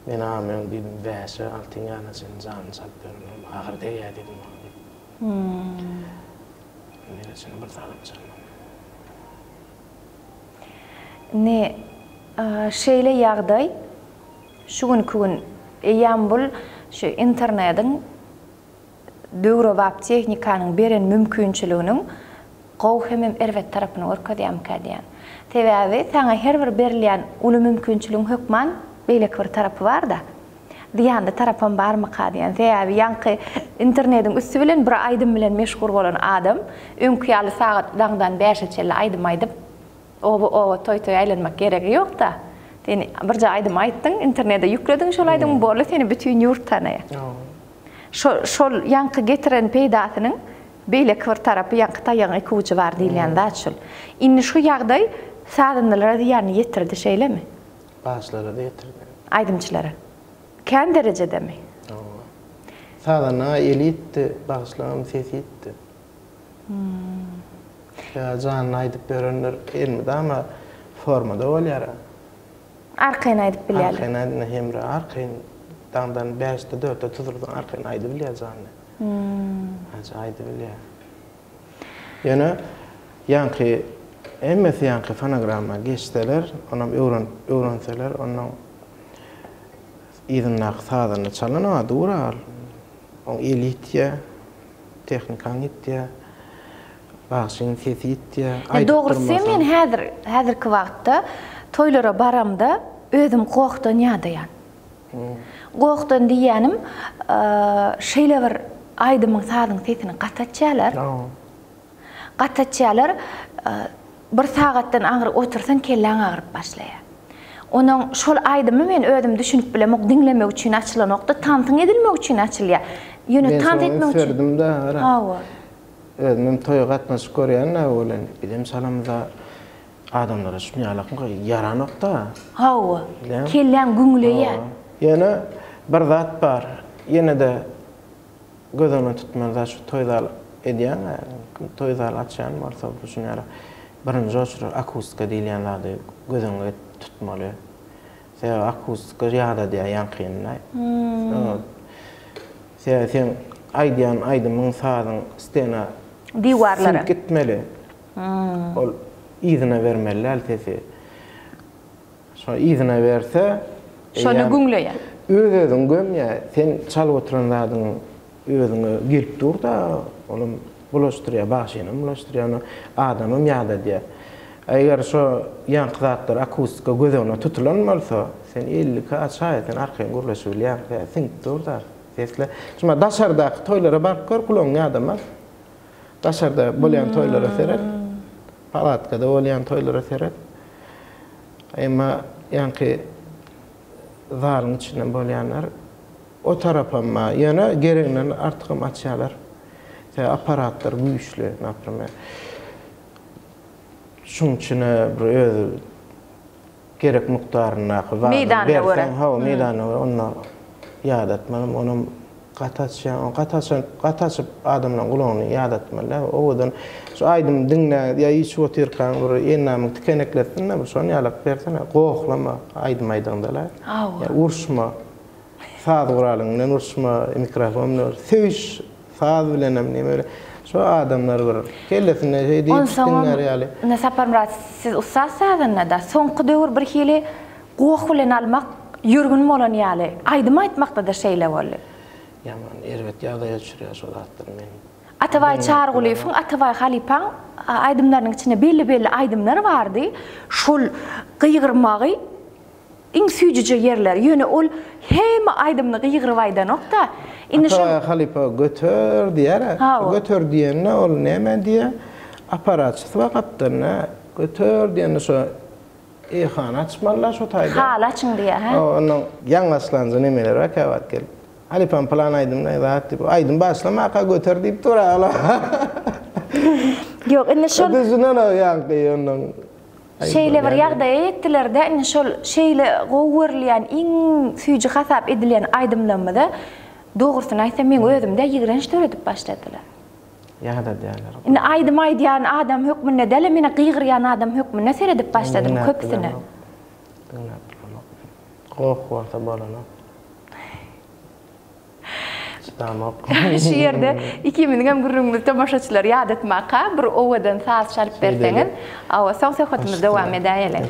Speaker 2: Men amyň diýdim, "Bäşe altyň ýana sen janyny salyp berdim. Agyrda ýa" diýdim. Meresini bir salam çalmadım.
Speaker 1: Ne şeýle ýagdaý şu gün eýam bul şu internetiň döwre wap tehnikanyň beren mümkinçiliginiň gow hemem erwet tarapyny orkadýam kadýan. Täze saňa her bir berilýän uly mümkinçiligiň hökman beýlek bir tarapy bar da. Diýende tarapam barmy kadýan. Täze ýanky internetiň üstü bilen bir aýdym bilen meşgul bolan adam öňkü ýaly sagat daňdan 5'e çelle aýdym aýdyp o toy aýlanmak geregi ýok da. Seni birje aýdym aýtdyň, internetde ýüklediň şol aýdym boldy seni bütün ýurt tanýar. Şol ýanky getiren peýdasynyň beýlek bir tarapy ýanky taýýan iki uçy bar diýilýän zat şol. Indi şu ýagdaý sadanlara ýany ýetirdi şeýlemi?
Speaker 2: Başlara da ýetirdi.
Speaker 1: Aýdymçylara. Kän derejedemi?
Speaker 2: Sadana elitdi, başlaryň sesitdi. Ya janyny aýdyp berenler elmidi ama formada bolýar.
Speaker 1: Arkaýyn aýdyp bilýär.
Speaker 2: Arkaýyn aýdyp hemre arkaýyn daňdan 5-de 4-de tuzurdan arkaýyn aýdyp bilýär janyny. Aýdyp bilýär. Ýöne ýanky emmesi ýanky fonogramma geçseler, onam öwrenseler, onuň ýygynak sadany çalana durar. O elitýa, tehnikan ýetýä. Bagşyň sesitýä.
Speaker 1: Dogrusu men häzirki wagtda toýlara baramda özüm gokdan ýadaýan. Gokdan diýenim şeýle bir aydymyň sadyň sesini gatatjalar. Gatatjalar bir sagatdan aňyryp otursan kelläň agyryp başlaýar. Onuň şol aydymy men özüm düşünüp bilemok, dinlemek üçin açylanokda, tantyň edilmek üçin açylýar. Ýöne tant etmek üçin.
Speaker 2: Ferdim de.
Speaker 1: Hawa.
Speaker 2: Özüm toýa gatnaşyp görýän bolan bilim salamda adamlara şuňalakyn yaranokda.
Speaker 1: Hawa. Kelläň güňleýär.
Speaker 2: Ýene bir zat bar. Ýene de gözüne tutmanda şu toýdal edýän, toýdal açan bolsa bu şuňala birinji oçur akustika diýilýänlerde gözüňe tutmaly. Sen akustika ýa-da diýär ýankyny. Sen aýdýan aýdymyň sadyň stena
Speaker 1: diwarlary
Speaker 2: gitmeli. Ol izine vermeli altesi. Şo izine berse
Speaker 1: şonu güňleýär.
Speaker 2: Özüň gömýä, sen çalyp oturanlaryň özüňe gelip dur da, olam bulaşdyrýar, başyny bulaşdyrýar, adamym ýa-da diýär. Eger şo ýanky zatlar akustika gözüne tutulan bolsa, sen 50 ka çaýdan arkaň gurlaşyp bilýär, sen dur da. Sesle. Şuna daşarda toylara barıp gör kulağın adamlar. Daşarda bolyan toylara seret. Palatkada bolyan toylara seret. Ama yankı zarın içinden bolyanlar o tarafama yana gereğinden artık açyalar. Aparatlar güçlü, naprimär. Şunun içine bir öz gerek miktarına var.
Speaker 1: Meydana göre.
Speaker 2: Meydana göre onu yadatmalım, onun gataşıp adamla kulağını yadatmalı. Oğudan şu aydım dinle ya hiç oturkan bir ennamın tikeneklettin, şu an yalak versene, qoğuklama aydım aydındalar. Urşma, sağ duralın, urşma mikrofonla, seviş, sağ bilenem ne böyle. Şu adamlar var. Kellesine şey deyip dinler yani.
Speaker 1: Ne saparmrat siz ustaz sağdın da soňky döwür bir hili qoğuk bilen almak yürgün bolan ýaly. Aýdym aýtmakda da şeýle boldy.
Speaker 2: Yaman erwet ýagdaýa düşürýär şol zatlar men.
Speaker 1: Ataway çargulypyň, ataway halipaň aýdymlaryň içinde belli aýdymlar bardy. Şol gıýgyrmagy iň süýjüje ýerler. Ýöne ol hemme aýdymny gıýgyryp aýdanokda.
Speaker 2: Indi şu halipa götür diýär. Götür diýende ol näme diýär? Aparat wagtda götür diýende şu Ehan açmalar şu taýda.
Speaker 1: Hal açyň diýär, ha?
Speaker 2: Onuň ýaňlaşlanjy nemeler rakawat gel. Halipam plan aýdym näzat diýip, aýdym başlamaka götür diýip duralar.
Speaker 1: Ýok, indi şol
Speaker 2: bizden ýanky onuň
Speaker 1: şeýle bir ýagdaýa etdiler-de, indi şol şeýle gowurlayan iň süýji hasap edilen aýdymlamada dogrusyny aýtsam men özümde ýigrenç töredip başladylar.
Speaker 2: Ýa-da diýerler.
Speaker 1: Indi aýdym aýdýan adam hökmünde däle meni gıýgyrýan adam hökmünde seredip başladym köpsini.
Speaker 2: Qoğuk warta bolana. Tamam.
Speaker 1: Şu ýerde 2000 gürrüňli tamaşaçylar ýadatmaka bir owadan saz çalyp berseňiz, awa soň söhbetimiz dowam edäýeler.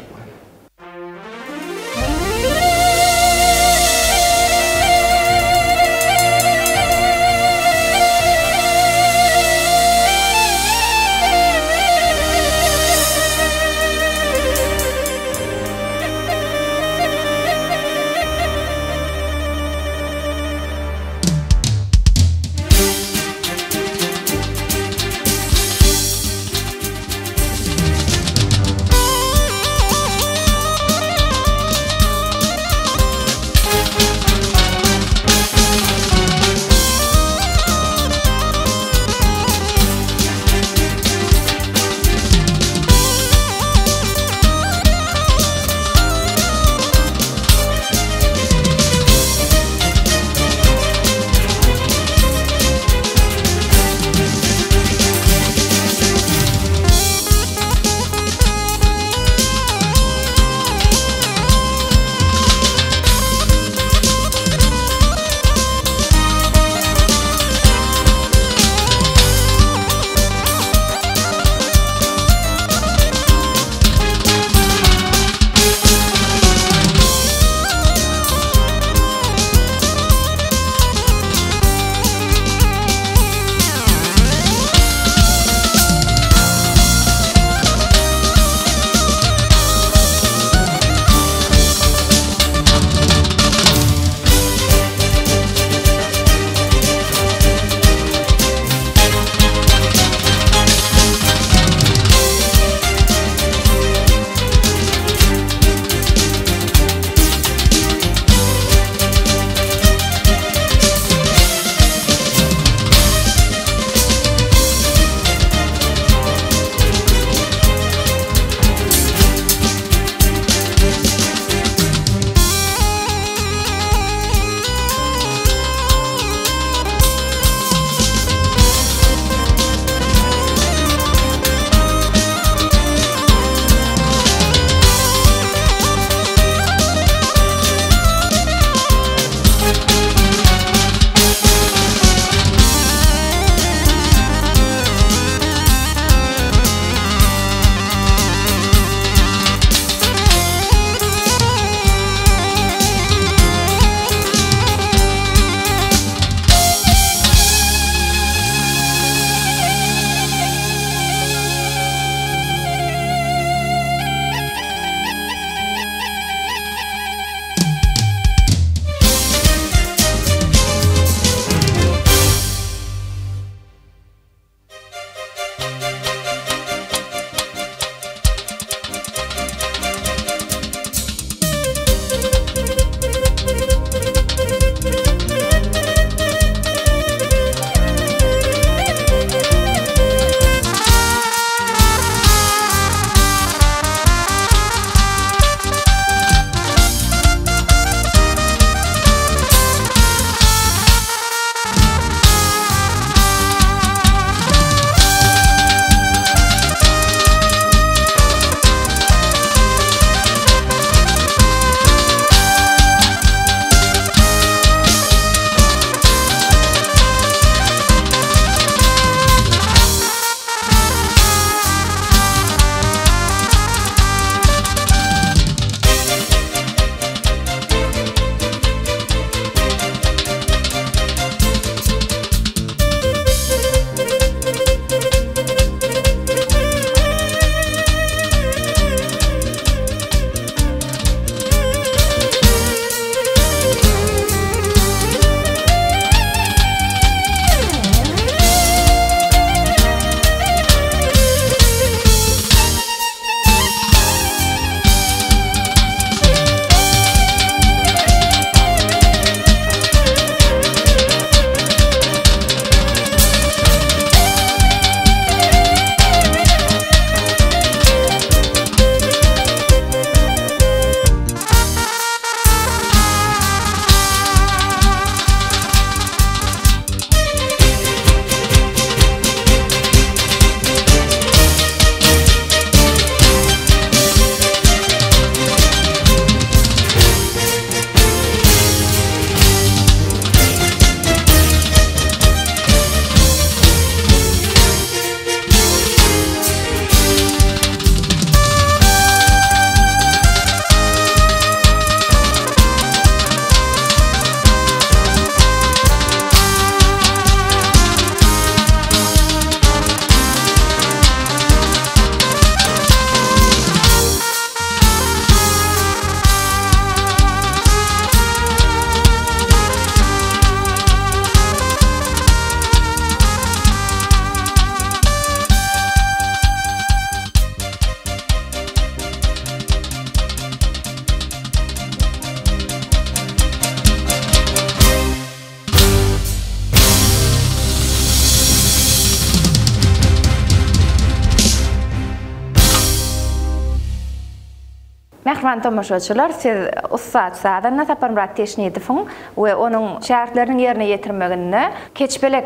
Speaker 1: Mehman tomoşaçylar, siz ussat saatda Sapar Murat teşniyetifin we onun şartlaryny ýerine ýetirmeginde keçbelek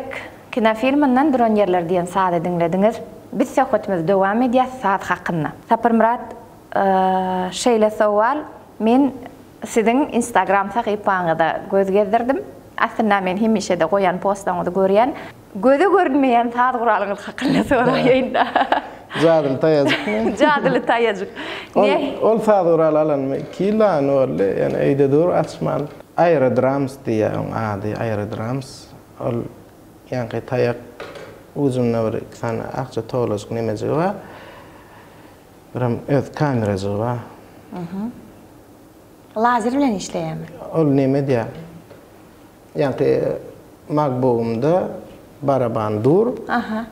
Speaker 1: kinofilminden duran yerler diýen saat dinlediňiz. Biz söhbetimiz dowam edýär saat hakynda. Sapar Murat şeýle sowal, men siziň Instagram sahypaňyzda göz gezdirdim. Aslında men hemişe de goýan postaňyzda görýän, göze görünmeýän saat guralyňyz hakynda soraýyn.
Speaker 2: Jadil taýazyk.
Speaker 1: Jadil taýazyk.
Speaker 2: Ol saat guralan kilan ol yani eýde dur açman aerodrams diýen ady aerodrams. Ol ýa-ni taýak uzunna bir sana akça toğlazyk nemesi var. Biram öz kamerasy var.
Speaker 1: Lazer bilen işleýärmi?
Speaker 2: Ol neme diýär? Yani MacBook'umda baraban dur.
Speaker 1: Aha.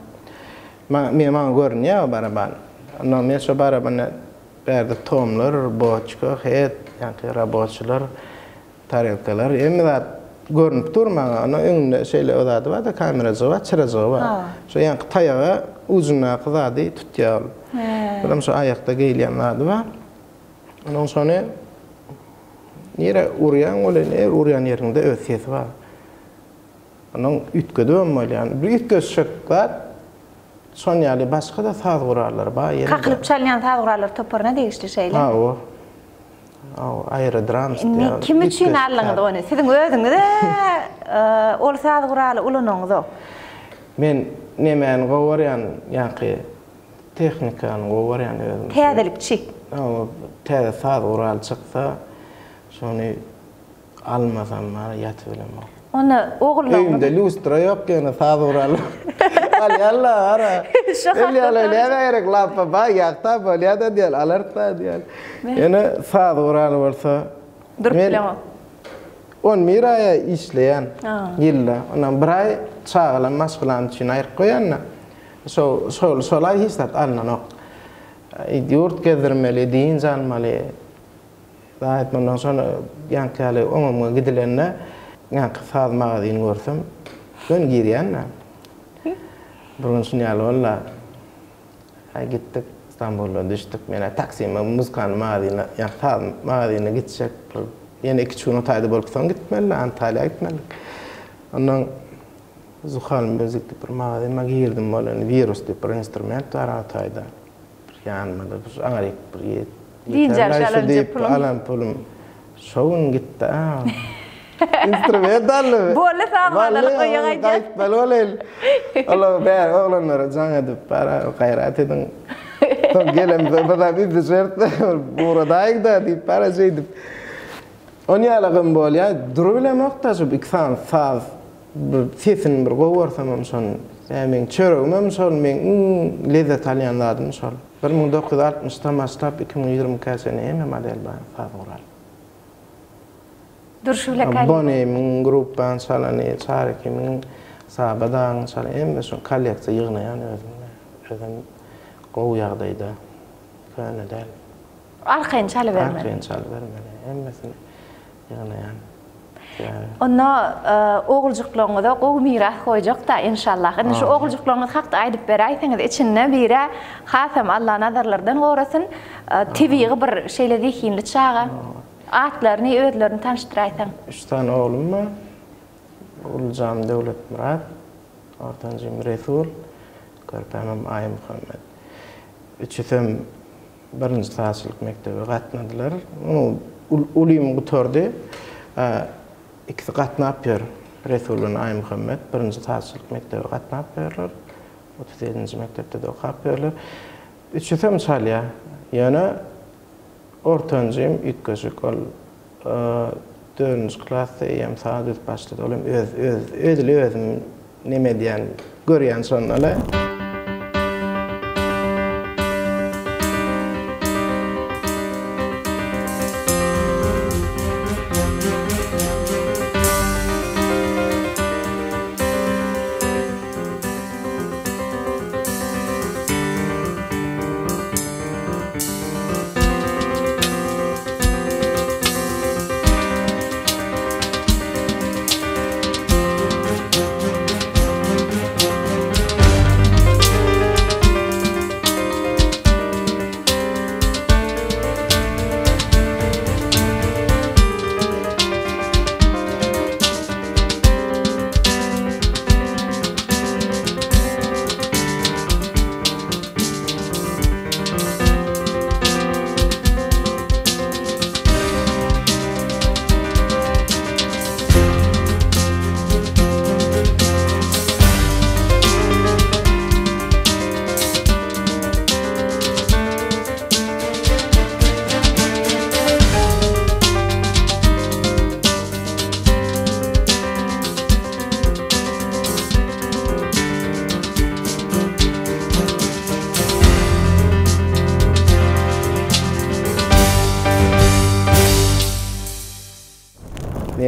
Speaker 2: Men görünýär baraban. Ondan men şu barabana berde tomlar, boçka, het, yani robotçylar, tarelkalar, emmi görünüp durmaň. Ona öňünde şeýle odady bar da kamerasy bar, çyrasy bar. Şu ýa-ni taýaga uzunna gyzady tutýar. Biram şu aýakda geýilýän ady bar. Ondan sonra nere uryan olan uryan yerinde ösiyeti var. Onun ütködüm olan bir ütköz şökler son yali başka da saat gurarlar var.
Speaker 1: Kakılıp çalyan saat gurarlar toparına değişti şeyler.
Speaker 2: Ha o. Aerodrams diye.
Speaker 1: Kim için alındı onu? Sizin özünüzde ol saat gurarlar ulunuňyz.
Speaker 2: Men nemen gowaryan ýa-ni tehnikan gowaryan özüm.
Speaker 1: Täzelikçi.
Speaker 2: Täze saat gural çyksa şonu almasam mara ýatyp bilemem.
Speaker 1: Onu oğullarına...
Speaker 2: Evimde lustra yok yani saat guralı. Allah ara. Öyle gerek lampa var yakta böyle da diyor alerta diyor. Yani saat guralı olsa.
Speaker 1: Durplama.
Speaker 2: On miraya işleyen yılda. Ondan bir ay çağılan maskılan için ayır koyanna. Solay hisset alna nok. Yurt gezdirmeli, din zanmalı. Daha etmeden sonra yankılı onunla gidilenle yankı saat mağazini görsem ben girýän. Bir gün şunýaly valla gittik İstanbul'a düştük. Mene Taksim'e Muzkan mağazine yankı saat mağazine gidecek. Yine 2 gün otayda bolup soň gitmeli, Antalya'ya gitmeli. Ondan Zuhal müzikli bir mağazine girdim bolan virus diýip bir instrument var otayda. Ýanmada bir aňaryk bir ýet. Alan pulum şowun gitti. Instrumental.
Speaker 1: Bolle sağlalı koyağaydı.
Speaker 2: Balolel. Allah ber oğlanlar jaň edip para gayrat edin. Gelem bada bir desert buradaydı da diýip para edip. Onýalagym bolýar, durulem oktaşyp iksan saz sesin bir gowarsam şon. Men çörögüm şol men lezzet alýanlarym şol. 1960'dan başlap 2020 sene hem model var favoral.
Speaker 1: Durşule kali.
Speaker 2: Bone min gruppan salani çarki min sabadan salam şu kalyaksa ýygnayan özüm gowy ýagdaýda kanada.
Speaker 1: Arkayn çaly bermeli.
Speaker 2: Arkayn çaly bermeli. Hemmesini ýygnayan.
Speaker 1: Onda oğulcuklarına da gowy miras koyacak da inşallah. Indi şu oğulcuklarına hakda aýdyp beräýsiňiz içinde bire hasam Allah nazarlardan gorasyn TV'ye bir şeýle diýinli çağa atlaryny öýlerini tanıştyraýsaň.
Speaker 2: 3 tane oğlum var. Ulujam Dewlet Murat, ortancym Resul, körpemem Aý Muhammed. Üçüsem birinji taşlyk mektebe gatnadylar. Ulym gutordy. İkisi gatnap ýör. Resulun Aý Muhammed birinji taşlyk mektebe gatnap ýörler. 37-nji mektepde de okap ýörler. Üçüsem çalýa. Ýöne ortancym ütköşük ol 4-nji klasda ýa-ni saat başlady. Olam özüm neme diýen görýän sonala.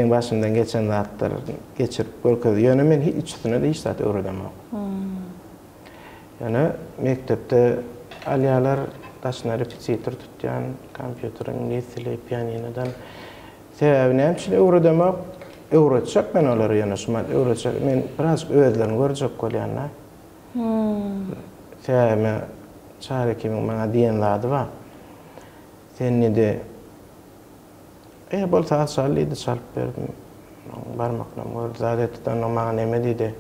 Speaker 2: men başımdan geçen zatlar geçirip görkezdi. Yani men hiç üstüne de hiç zat öğrenemem. Yani mektepte alyalar taşına repetitor tutyan, kompüterin nesili, piyaninodan sebebi ne için öğrenemem? Öğretecek ben onları yanışma, öğretecek. Men biraz öğretilerini görecek kolyanlar. Sebebi çare kimin bana diyen zadı var. Sen de bol saat salıydı çalıp verdim. Barmakla zadetten o bana neme dedi.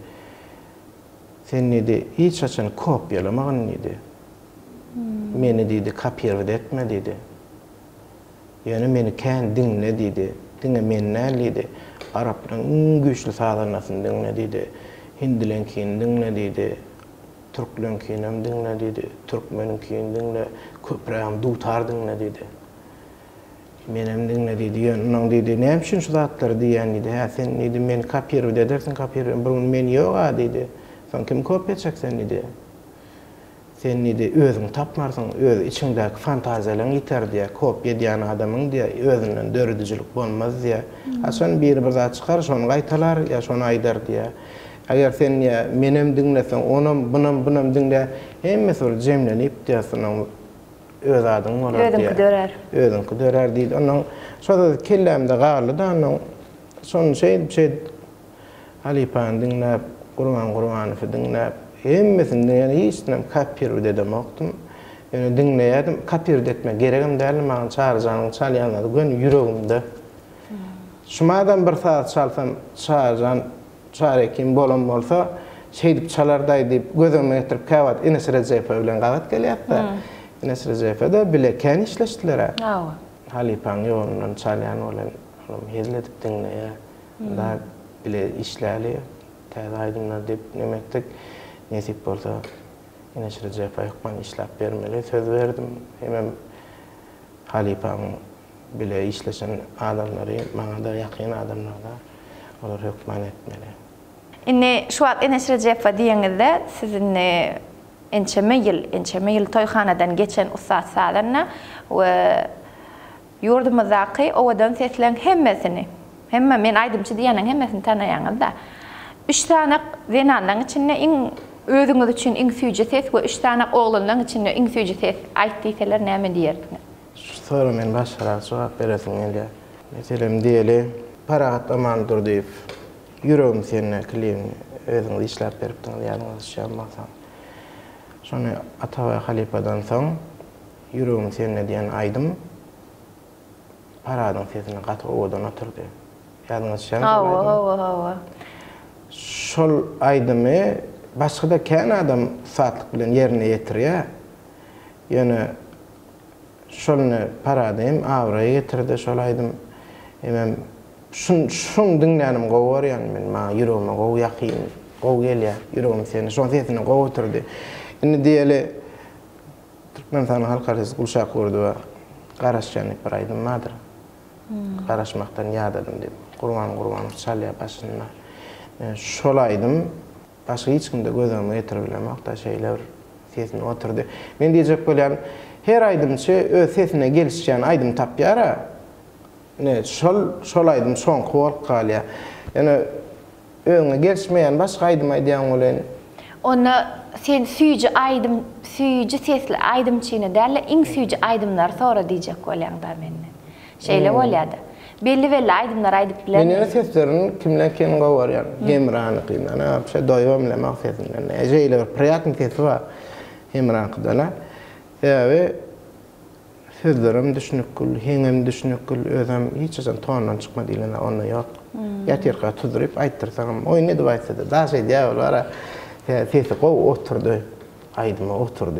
Speaker 2: Sen de hiç açan kopyalamağın dedi. Meni dedi kapir etme dedi. Yani meni kendin ne dedi. Dinle men ne dedi. Arapların güçlü sağlanasın dinle dedi. Hindilenkin dinle dedi. Türklenkin dinle dedi. Türkmenkin dinle. Köprem dutar dinle dedi. Menem dinle dedi. Onun dedi. Ne için şu zatlar diyen dedi. Ha sen dedi men kapir edersin kapir. Bunun men yok ha dedi. Sen kim kopyacak sen dedi. Sen dedi özün tapmarsın. Öz içindeki fantaziyaların yeter diye. Kopya diyen adamın diye özünden dördücülük olmaz diye. Ha son bir zat çıkar son gaytalar ya son aydar diye. Eğer sen ya menem dinlesen onun bunun dinle hem mesela cemlenip diyorsun öz adın olur diye.
Speaker 1: Özün kudörer.
Speaker 2: Özün kudörer değil. Onun sonra kellemde garlı da onun son şey Halipa'nın dinlep Kur'an'ı dinlep hemmesini yani hiç kapir dedim okudum. Yani dinleyedim kapir etme gereğim değil bana çağıracağım çalyanladı gün yüreğimde. Şumadan bir saat çalsam çağıracağım çare kim bolum olsa şeydip çalarday deyip gözüme getirip kavat Enes Recep'e bilen kavat geliyordu. Enes Recep'e de bile kendi işleştiler. Halipa'nın yolundan çalyan olan hizletip dinleye. Daha bile işlerli. Tez aydınlar deyip nemektik. Nesip olsa Enes Recep'e yokman işlep vermeli. Söz verdim. Hemen Halipa'nın bile işleşen adamları, bana da yakın adamlarda olur hükman etmeli.
Speaker 1: İnne şu an Enes Recep'e diyenizde sizin ençeme yıl toyxanadan geçen ustad sağlarına ve yurdumuzdaki ovadan seslen hemmesini hemme men aydımçı diyenin hemmesini tanıyanız da 3 tane zenandan içinde özünüz için en süyücü ses ve 3 tane oğlundan içinde en süyücü ses aytdıysalar näme diyerdiniz?
Speaker 2: Sonra men başara cevap veresin eli. Mesela diyeli parahat amandır deyip yüreğim seninle kiliyim özünü işlep verip yanınız şey yapmasan. Sonra ata ve Halipa'dan son yüreğim seninle diyen aydım paradın sesine katı oğudan oturdu. Yanınız şey yapmasan. Şol aydımı başka da kendi adam saatlik bilen yerine getiriyor. Yani şolunu paradayım avraya getirdi şol aydım. Hemen şun dinleyenim qovar yani men yüreğime qov yakın qov geliyor yüreğim seni şon sesine qov oturdu. Indi diyeli Türkmenistan halk arası Gulşah kurdu ve Qaraşjanip bir aydım madır. Qaraşmaktan yadadım deyip Kurban çalıya başında. Şol aydım başka hiç kimde gözüme getirebilemek da şeyler sesine oturdu. Men diyecek bolyan her aydımçı öz sesine gelişen aydım tapyara ne şol aydım son qolp qalya. Yani öňe gelişmeyen başka aydım aydiyan bolan.
Speaker 1: Ona sen süyücü aydım, süyücü sesli aydımçını derle, en süyücü aydımlar sonra diyecek bolanda menden. Şeyle bolyadı. Belli aydımlar aydıp bilen.
Speaker 2: Menin seslerin kimler kenin qovar yani. Gemranı qıyım. Ana şey doyum lemak sesinden. Eceyle bir priyatın sesi var. Hemran qıdala. Ve sözlerim düşünükül, hengem düşünükül, özüm hiç açan tondan çıkmadı ilana onunla yok. Yatirqa tuzurip ayttırsam, oy ne duvaysa da daha şey diye olara sesi qov oturdu, aydıma oturdu.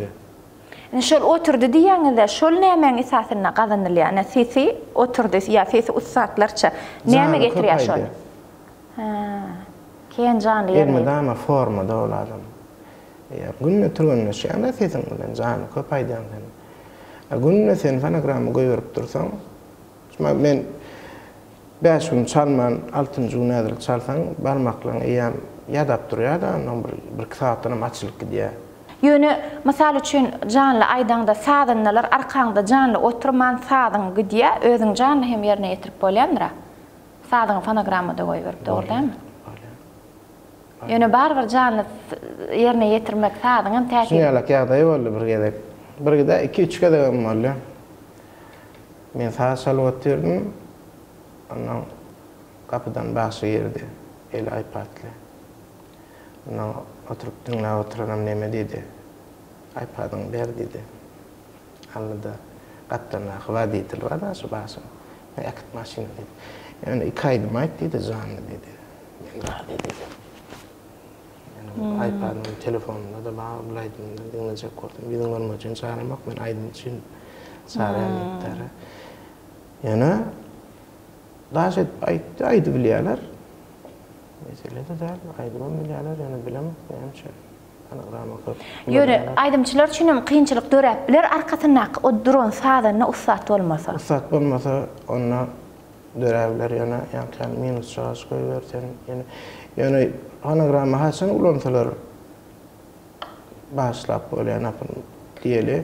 Speaker 1: Şol oturdu diýäňizde şol nämeň esasynda gazanylýar? Yani sesi oturdu ya sesi ustatlarça näme getirýär şol? Keyin canly ýer.
Speaker 2: Elmedama formada oladym. Günne turgunna şeýle sesin bilen jany köp aýdýan. Günne sen fonogramma goýup dursaň, men 5 gün çalman 6-njy gün nädir çalsaň barmaklaryň eýem ýadap durýar da, bir saatdan açylyk diýär.
Speaker 1: Yönü misal üçün canlı aydaňda saadynlar arkaňda canlı oturman saadyn gidýär, özüň canly hem ýerine ýetirip bolýandyra. Sadyň fonogramma da goýup, dogry dämi? Ýöne barbyr jany ýerine ýetirmek sadyňam täsir.
Speaker 2: Şuňalak ýagdaý boldy bir gezek. Bir gide 2-3 gedegim boldy. Men saat salyp otyrdım. Ondan kapydan başy ýerdi. El iPad'le. Ondan oturup dinläp oturanam neme dedi. iPad'yň ber dedi. Alda gattan ahwa diýdi wada şu başy. Ýakıt maşyna dedi. Yani 2 aýdym aýt dedi, zanly dedi. Men rady dedi. iPad'ın telefonunda da bağlaydım, dinleyecek kurdum. Bizim olmak için çağırmak, ben aydın için çağıramayıptır. Yani, daha şey aydı biliyorlar. Mesela da aydı biliyorlar, yani bilemem, benim için.
Speaker 1: Yöre, aydımçılar için kıyınçılık dörep bilir, arkasına o duran sağdanına usat olmasa?
Speaker 2: Usat olmasa, ona dörebilir, yani minus şahıs koyuversen, yani fonogramma haçan ulansalar başlap bolýan apyn diýeli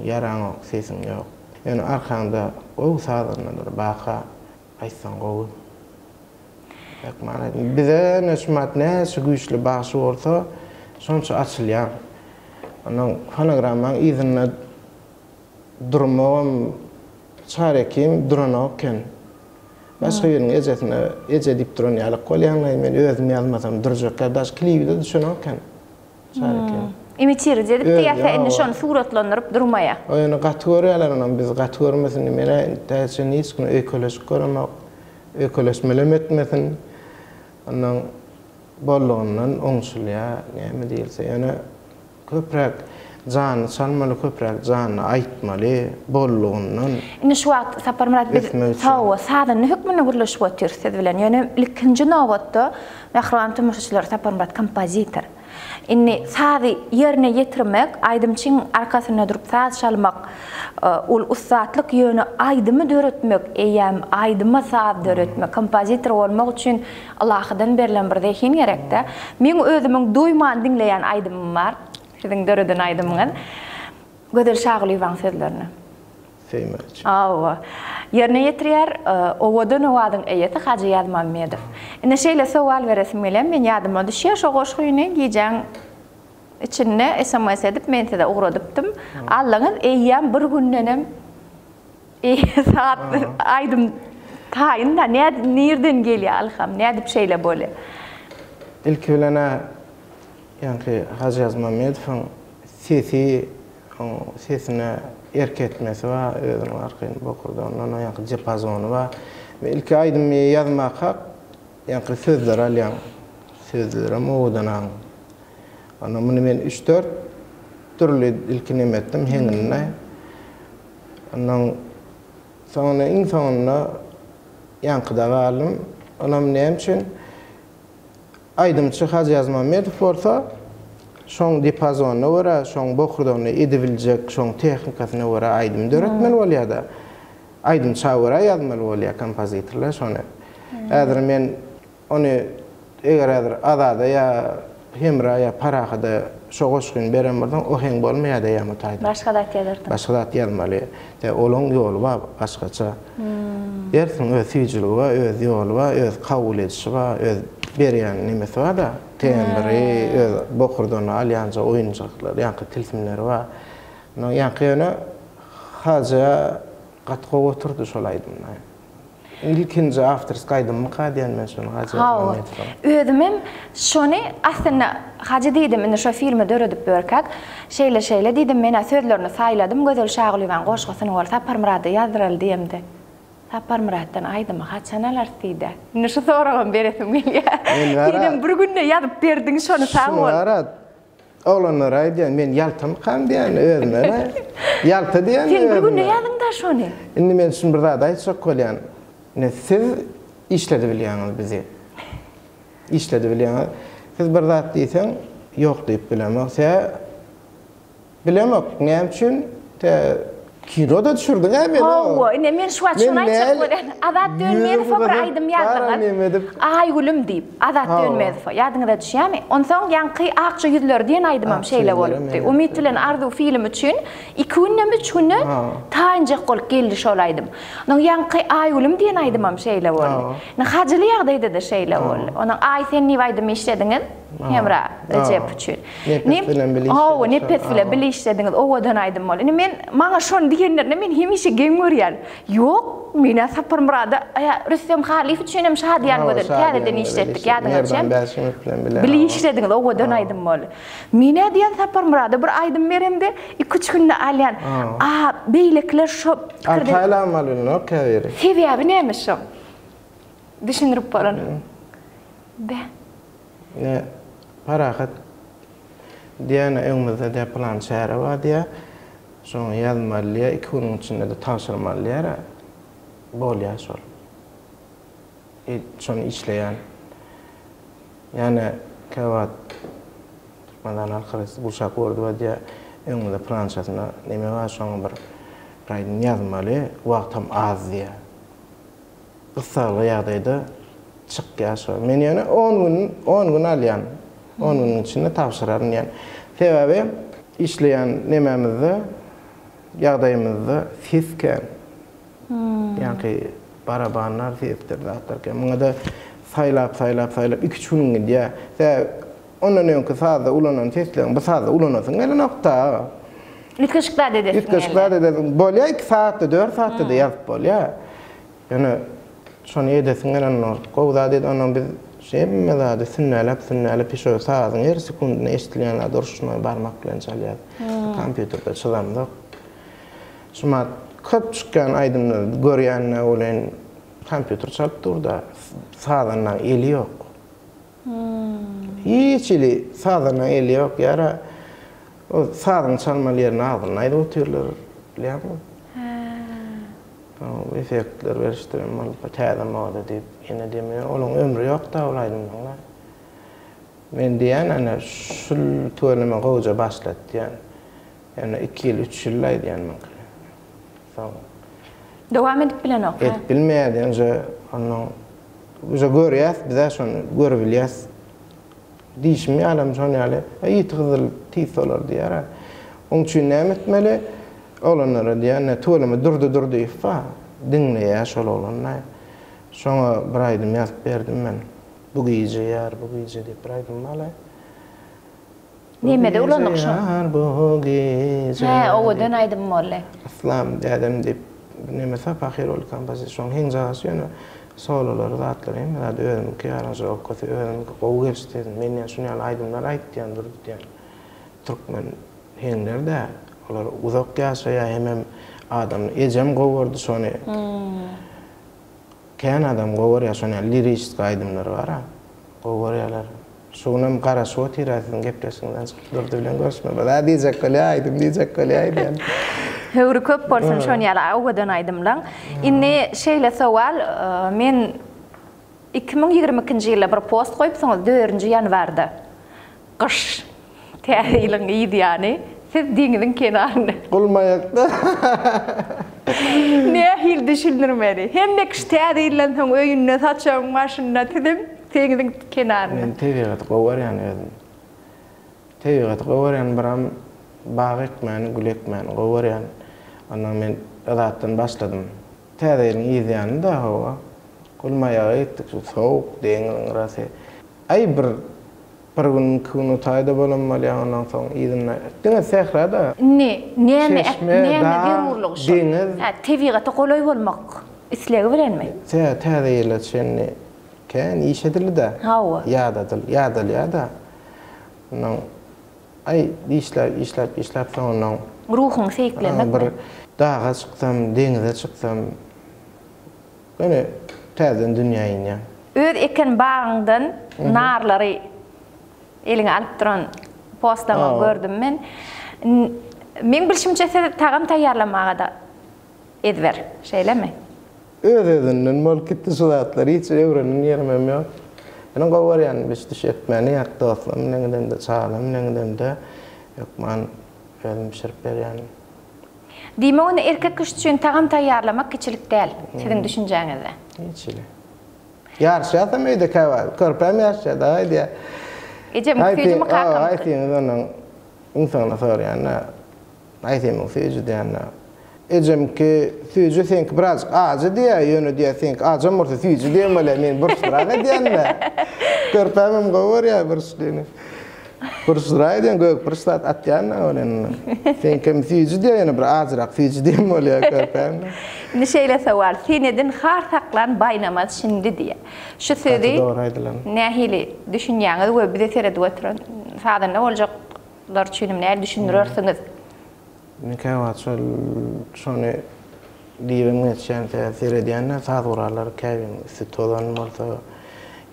Speaker 2: ýaraň sesin ýok. Yani arkanda o sadanlar baqa aýtsan gowy. Ýakmana bize nesmat näse güýçli başy bolsa, şonça açylýar. Onuň fonogrammaň izine durmagam çarekim duranokken. Başka yerine ece dip duran ýalyk bolýan, men özüm ýazmasam durjak, daş klipde düşünokken. Çarekim.
Speaker 1: İmitir edip diýäse indi şonu suratlandyryp durmaýa.
Speaker 2: Oýany gategoriýalaryny biz gategoriýasyny mene täze hiç gün ökolojik görmek, ökolojik etmesin. Ondan bollugyndan oňşulýa, näme diýilse, ýöne köprek jany salmaly, köprek jany aýtmaly, bollugyndan.
Speaker 1: Indi şu wagt Sapar Murat biz tawa sadyny hükmüne gurulşyp otyrsy bilen, ýöne ikinji nowatda Mähram Tümüşçiler Sapar Murat kompozitor. Inni sady ýerine ýetirmek, aýdymçyň arkasyna durup saz çalmak, ol ustatlyk ýöne aýdymy döretmek, eýem aýdyma saz döretmek, kompozitor bolmak üçin Allahdan berilen bir dehin gerekde. Men özümiň doýman dinleýän aýdymym bar. Sizin döreden aydımın Gödel Şagıl Ivan sözlerini.
Speaker 2: Feymeç.
Speaker 1: Yerine yetirýär, owadan owadyň eýeti Hacı Ýazmammedow. Ine şeýle sowal beresim bilen men ýadyma düşýär, şo goşgyny giýjäň içinde SMS edip men size ugradypdym. Allaňyz eýýän bir gündenem saat aydym taýynda nerden gelýär alham, nädip şeýle bolýar.
Speaker 2: İlk bilene yani Hacı Ýazmammedowyň sesine erketmesi var, özünün arkayn bokurda ondan ýa-da jepazony var. Ve ilk aýdym ýazmak ýa-da sözler alýan, sözlerim owadan. Ana muny men 3-4 türlü ilkini etdim heňinde. Ondan sonra insanyna ýankyda galym. Onam näme üçin aýdymçy Hacı Ýazmammedow bolsa, şoň diapazonyna görä, şoň bokurdagyny edibiljek, şoň tehnikasyna görä aýdym döretmeli bolýar-da. Aýdym çawara ýazmaly bolýar kompozitorlar şonu. Häzir men ony eger häzir azada ýa hemra ýa parahada şo goşgyn berem bolsam, o heň bolmaýar-da ýa mutaýda.
Speaker 1: Başga dat ýazardy.
Speaker 2: Başga dat ýazmaly. Olaň ýoly bar, başgaça. Ersiň öz süýjüligi bar, öz ýoly bar, öz kabul edişi bar, öz berýän nimesi bar da. Tembri, bokurdan alyanca oyuncaklar, ýa-da tilsimleri bar. Ýa-da Hacı gatga oturdy şol aýdymda. İlkinji afterski aýdymmy gaýdýan men şonu Hacı Ýazmammedow.
Speaker 1: Özümem şonu aslında Hacı diýdim, indi şo filmi döredip berkek, şeýle diýdim, men sözlerini saýladym, Gödel Şagıl Ivan goşgasyny bolsa Sapar Murat'a ýazdyraly diýemdi. Sapar Murat'tan aýdymy haçanalar diýdi. Indi şu soragam beresim gelýär. Diýdim, bir günde ýazyp berdiň şonu saň bol.
Speaker 2: Oğlanlar aýdýan, men ýaltam kan diýen özüme. Ýalta diýen.
Speaker 1: Sen bir günde ýazyň da şonu.
Speaker 2: Indi men şunu bir zat aýtsak bolýan. Siz işledi bilýäňiz bizi. İşledi bilýäňiz. Siz bir zat diýsen, ýok diýip bilemek. Bilemek näme üçin? Kino da düşürdün ha beni.
Speaker 1: Hawa, ine men şu açın aytsak bolan. Azat dönmedi fa bir aýdym ýazdylar. Ay gülüm diýip azat dönmedi fa. Ýadyňyza düşýärmi? Onsoň ýanky akça ýüzler diýen aýdymam şeýle bolupdy. Umyt bilen arzu film üçin 2 günnämi 3 günne taýynjak bolup geldi şol aýdym. Onuň ýanky ay gülüm diýen aýdymam şeýle boldy. Ne hajly ýagdaýda da şeýle boldy. Onuň ay sen niýe aýdym işlediňiz? Hemra Recep üçin. Nepet bilen bile işlediňiz. Owadan aýdym bol. Men maňa şonu diýenler, men hemişe geň görýän. Ýok, mene Sapar Murada, Rüstem Halif üçin hem şahadyan göder. Täzeden işletdik ýadyňyzda. Bile işlediňiz, owadan aýdym bol. Mene diýen Sapar Murada bir aýdym beremde 2-3 günde alýan. Beýlekler şo
Speaker 2: pikirde. Artaýlan malyny okýary.
Speaker 1: Sebäbi näme şo? Düşünürip bolan.
Speaker 2: Ne parahat diýene öňümizde de plan şäher bar diýe. Şoň ýazmalyja 2 güniň içinde de tapşyrmalýar. Bolýar şol. Şonu işleýän. Ýani kawat Türkmendan alqarys bulşak boldy we diýe öňümizde plan şasyna neme bar şoň bir raýdyn ýazmaly, wagtam az diýe. Gysgaly ýagdaýda çıkýar. Men ýene 10 gün alýan. 10 günün içinde tapşyraryn ýani. Sebäbi işleýän nememizde, ýagdaýymyzda sesken. Ýani barabanlar sesdir zatlarken. Muňa da saýlap 2-3 gün diýe. Ondan öňki sazda ulanan sesleň bu sazda ulanasyň ele nokta.
Speaker 1: Litkeşikler dedesin.
Speaker 2: Litkeşikler dedesin. Bolýa 2 saatda 4 saatda da ýazyp bolýar. Ýani şonu edesin gelen gowda dedi onuň biz şeýmezade sünnälep işe saýasyň her sekundyna eşdilýän duruşma barmak bilen çalýar. Kompýuterde çalamdyk. Şuma köp çykkan aýdymlar görýänne olen kompýuter çalyp durda saýanyň eli ýok. Hiç eli saýanyň eli ýok ýara o saýanyň çalmaly ýerine agylyny aýdyp oturýarlar. Bilýärmi? Efektler veriştirem mal täze moda diýip ene deme olaň ömrü ýok da olaýdymlar. Men diýen ana şul töweleme gowja başlat diýen. Ýani 2 ýyl 3 ýyl diýen men.
Speaker 1: Dowam edip bilenok.
Speaker 2: Bilmeýärdi ýa-da onuň bize görýär, bize şonu görüp bilýär. Diýişmi alam şonu ýaly, ýytygyl tiýsolar diýär. Onuň üçin näme etmeli? Olanlara diýen töweleme durdy ýyfa. Dinleýär şol olanlar. Şoňa bir aýdym ýazyp berdim men. Bu gije diýip bir aýdym mala.
Speaker 1: Nemede ulanyk şo?
Speaker 2: Bu gije.
Speaker 1: Owadan aýdym molle.
Speaker 2: Aslam diýdim diýip neme sapahir ol kompozisiýon hinjasyny sololar zatlar hem da öýüm ki aranjör okosy öýüm gowgerşdi. Men şonu aýdymlar aýtdyň durdy diýen. Türkmen henlerde olar uzak ýaşaýar hem adam ejem gowurdy şonu. Kän adam gowurýar şonu lirik aýdymlar bar. Gowurýarlar. Şonam garaşy otirasyň gepleşiňden durdy bilen görüşme. Bada diýjek golýaýdym.
Speaker 1: Hewri köp bolsun şonu ýaly owadan aýdymlaň. Indi şeýle sowal men 2022-nji ýylda bir post goýupsyňyz 4-nji ýanwarda. Gyş täze ýylyň ýydy ýani. Siz diňiziň kenarynda.
Speaker 2: Gulmaýakda.
Speaker 1: Ne hil düşünürmeli. Hem de täze ýylan soň öýünde saçaň maşynda tidim, teňiziň kenarynda.
Speaker 2: Men tebigat gowurýan özüm. Tebigat gowurýan biram bagy ekmeni, gül ekmeni gowurýan. Ondan men adatdan başladym. Täze ýylyň ýydy ýanynda hawa. Gulmaýaga etdik, sowuk deňiň rasy. Ay bir gün kunu taýda bolanmaly ondan soň ýydyna. Diňe sehrada.
Speaker 1: Näme gerurlyk şu? Tebigaty golaý bolmak islegi bilenmi?
Speaker 2: Täze ýylar şenni kän işedildi.
Speaker 1: Hawa.
Speaker 2: Ýada. Ondan ay işläp soňdan
Speaker 1: ruhun seýklenmek.
Speaker 2: Bir dağa çyksam, deňize çyksam. Ene täzen dünýäni.
Speaker 1: Öz eken bagyňdan narlary eliňe alyp duran postama gördüm men. Men bilşimçe tagam taýýarlamaga da edber, şeýlemi?
Speaker 2: Özünden mol kitdi sulatlar hiç öwrenin ýermem ýok. Ene gowurýan biz düşetmeni ýakda dostum bilen de çalam bilen de ýok man özüm şirip berýän.
Speaker 1: Dime onu erkek kış üçün tağam tayyarlamak keçilik değil. Sizin düşüncenize.
Speaker 2: Hiç öyle. Yarışa mıydı kava? Körpem yarışa da haydi.
Speaker 1: Ecem müfiyücü mü kakam?
Speaker 2: I think onun insana sor yani. I think müfiyücü yani. Ecem ki füyücü think biraz ağacı diye yönü diye think ağacı mı füyücü diye mi men bursrana diyenle. Körpemim gavur ya bursdini. Bursray diyen gök bursat atyanna olen. Think füyücü diye yani bir ağacırak füyücü diye mi oluyor körpem?
Speaker 1: Ne şeyle sawar. Senedin har saklan baynamaz şimdi diye. Şu sözü nehili düşünýäňiz we bize sered oturan sadana olacaklar düşünüm ne düşünürsünüz?
Speaker 2: Mikawa şonu diýelim geçen seredýänler saat urallar käbin sütodan bolsa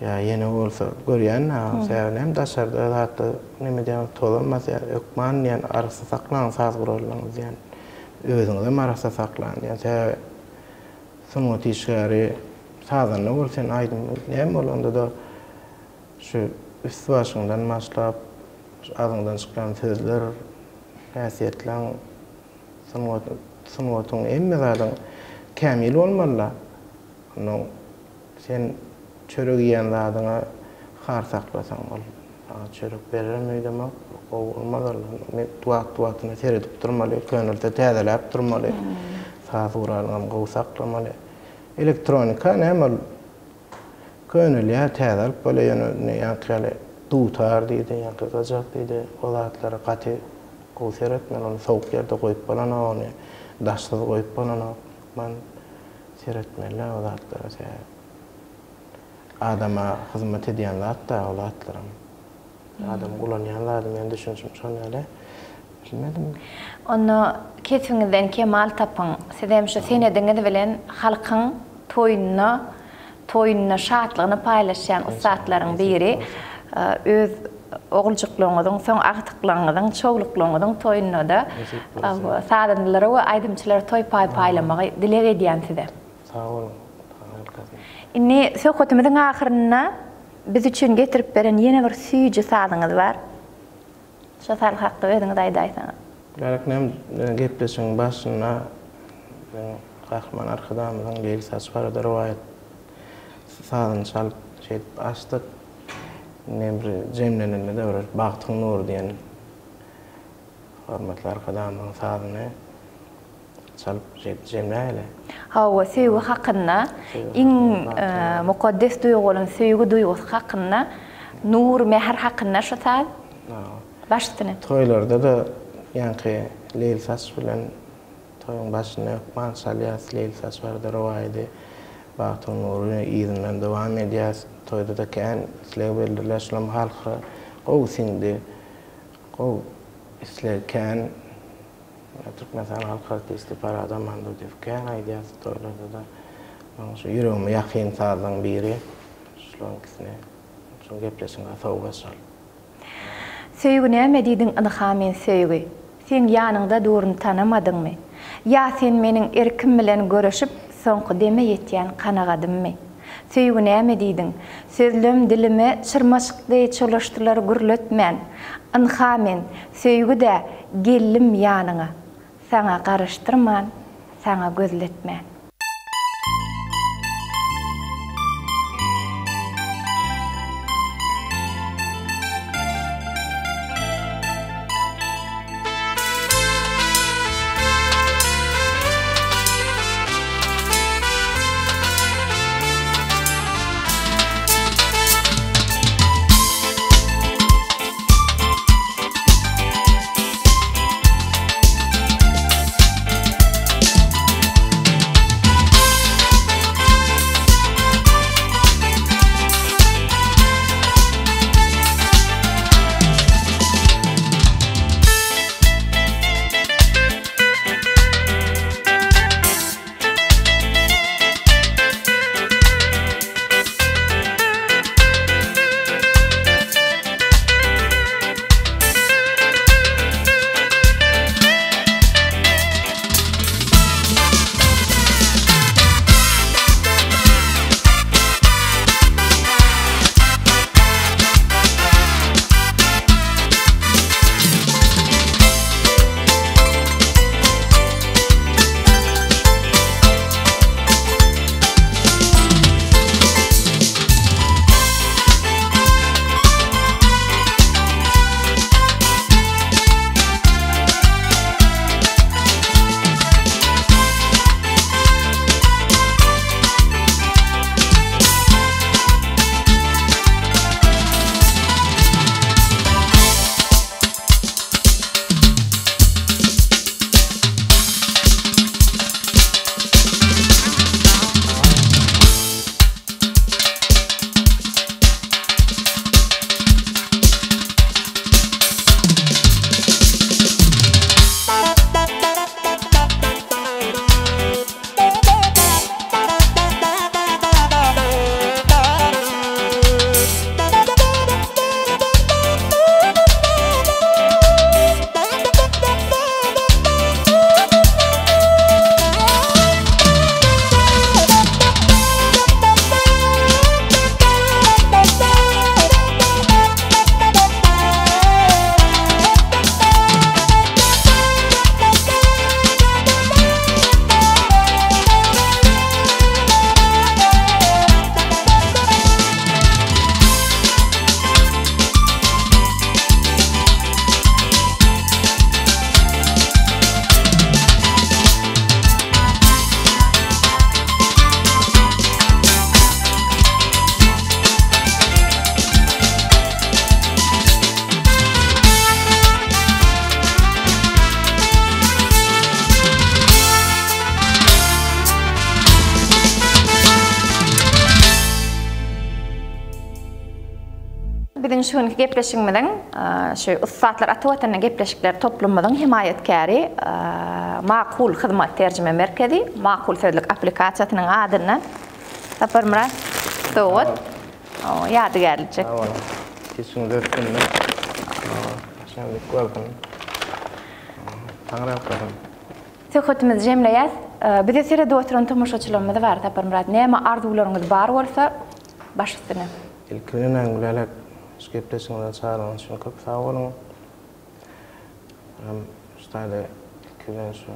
Speaker 2: ya yeni bolsa görýän sebänem daşarda hatda neme diýen tolanmaz ya ökman ýan arasy saklan saat urallarymyz ýan özüňize arasy saklan ýan sebä sonuň tişgäri sadana bolsa aýdym näme bolanda da şu üst başyňdan başlap adyňdan çykan sözler häsiýetler sunwatun emme zadan kamil olmalı. No sen çörek yiyen zadan har saklasan ol. Çörek beremeydi ama o olmalı. Tuatını seyredip durmalı, könülde täzelep durmalı. Saat uralgam gow saklamalı. Elektronika näme könülýä täzelip böyle ýa-ni tutar diýdi, ýa-ni diýdi, olatlary gaty gow seyretmen onu soğuk yerde koyup balana onu daşsız koyup balana man seyretmeli olatlara adama hizmet ediyenler hatta olatlarım adam kullanyanlar men düşünsüm şonale bilmedim
Speaker 1: onu kesinlikle kemal tapın sizem şu senediňiz bilen halkyň toýunyna şatlygyny paýlaşan ustatlaryň biri öz oğulcukluğunuzun, son aktıklığınızın, çoğulukluğunuzun toyununa da sadanları ve aydımçıları toy paylamağı dilek ediyen size.
Speaker 2: Sağ olun.
Speaker 1: İnni söhbetimizin ahirine biz üçün getirip veren yeni bir süýüjü sadınız var. Şu sal hakkı özüňiz aýdaýsaňyz.
Speaker 2: Gereknem gepleşiň başyna Rahman arkadamyň Leyli Saçbarada rivayet sadyn çalyp açdyk. Nemri Cemlen'in de var. Bahtın Nur diyen hormatly arkadaşymyň sadyny çalyp Cemle'yle.
Speaker 1: Hawa süýgi hakynda iň mukaddes duýgulan süýgi duýgusy hakynda nur mehr hakynda şu sal. Başdyny.
Speaker 2: Toýlarda da ýa-ni Leyli Saç bilen toýuň başyna man salyas Leyli Saç barada rivayeti Bahtın Nur'un ýygynyň dowam edýär. Toyda da kan islew belirleşilen halka gow sindi gow isle kan Türkmenistan halka istiparada mandy dip kan aýdýar toylarda da şu ýüregime ýakyn sazyň biri şolkysne şu gepleşiň asawga sal.
Speaker 1: Söýgü näme diýdiň ynhamen söýgü? Sen ýanyňda duruny tanamadyňmy? Ya sen meniň erkim bilen görüşip soňky deme ýetýän kanagadymmy? Söýgü näme diýdiň? Sözlüm dilime çyrmaşykly çolaşdylar gürletmän. Ynhamen söýgü de gellim ýanyňa. Saňa garaşdyrman, saňa gözletmän. Bizim şunu gepleşigimiň şu ussatlar atawatana gepleşikler toplumynyň himayetkäri makul hyzmat terjime merkezi, makul sözlük aplikasiýasynyň adyna Saparmurat Dowud ýadygarlyjak.
Speaker 2: Kesin döpkünle. Şimdi koydum. Tanrı koydum.
Speaker 1: Söhbetimiz jemleýär. Bize sire dosturan tomuşaçylarymyz bar Saparmurat. Näme arzuwlaryňyz bar bolsa baş üstüne.
Speaker 2: İlkinin angularak skeptisizmden çağıran için çok sağ olun. İşte ilkinin şu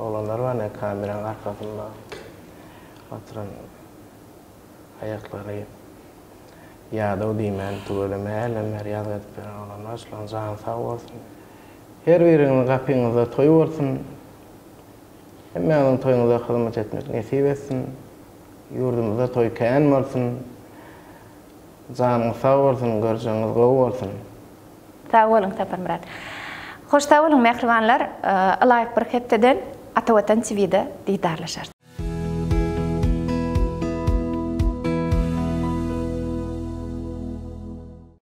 Speaker 2: oğlanlar var ne kameranın arkasında oturan ayakları yağda o diymen tuğuleme ellemler yağda edip veren oğlanlar şulan zağın sağ olsun. Her birinin kapınızda toy olsun. Hemen toyunuzda hizmet etmek nasip etsin. Yurdumuzda toy kayan olsun. Canınız sağ olsun, görüşünüz gowy bolsun.
Speaker 1: Sağ olun Saparmurat. Hoş sağ olun mehribanlar. Alayık bir hepteden Atawatan TV'de diýdarlaşarsyz.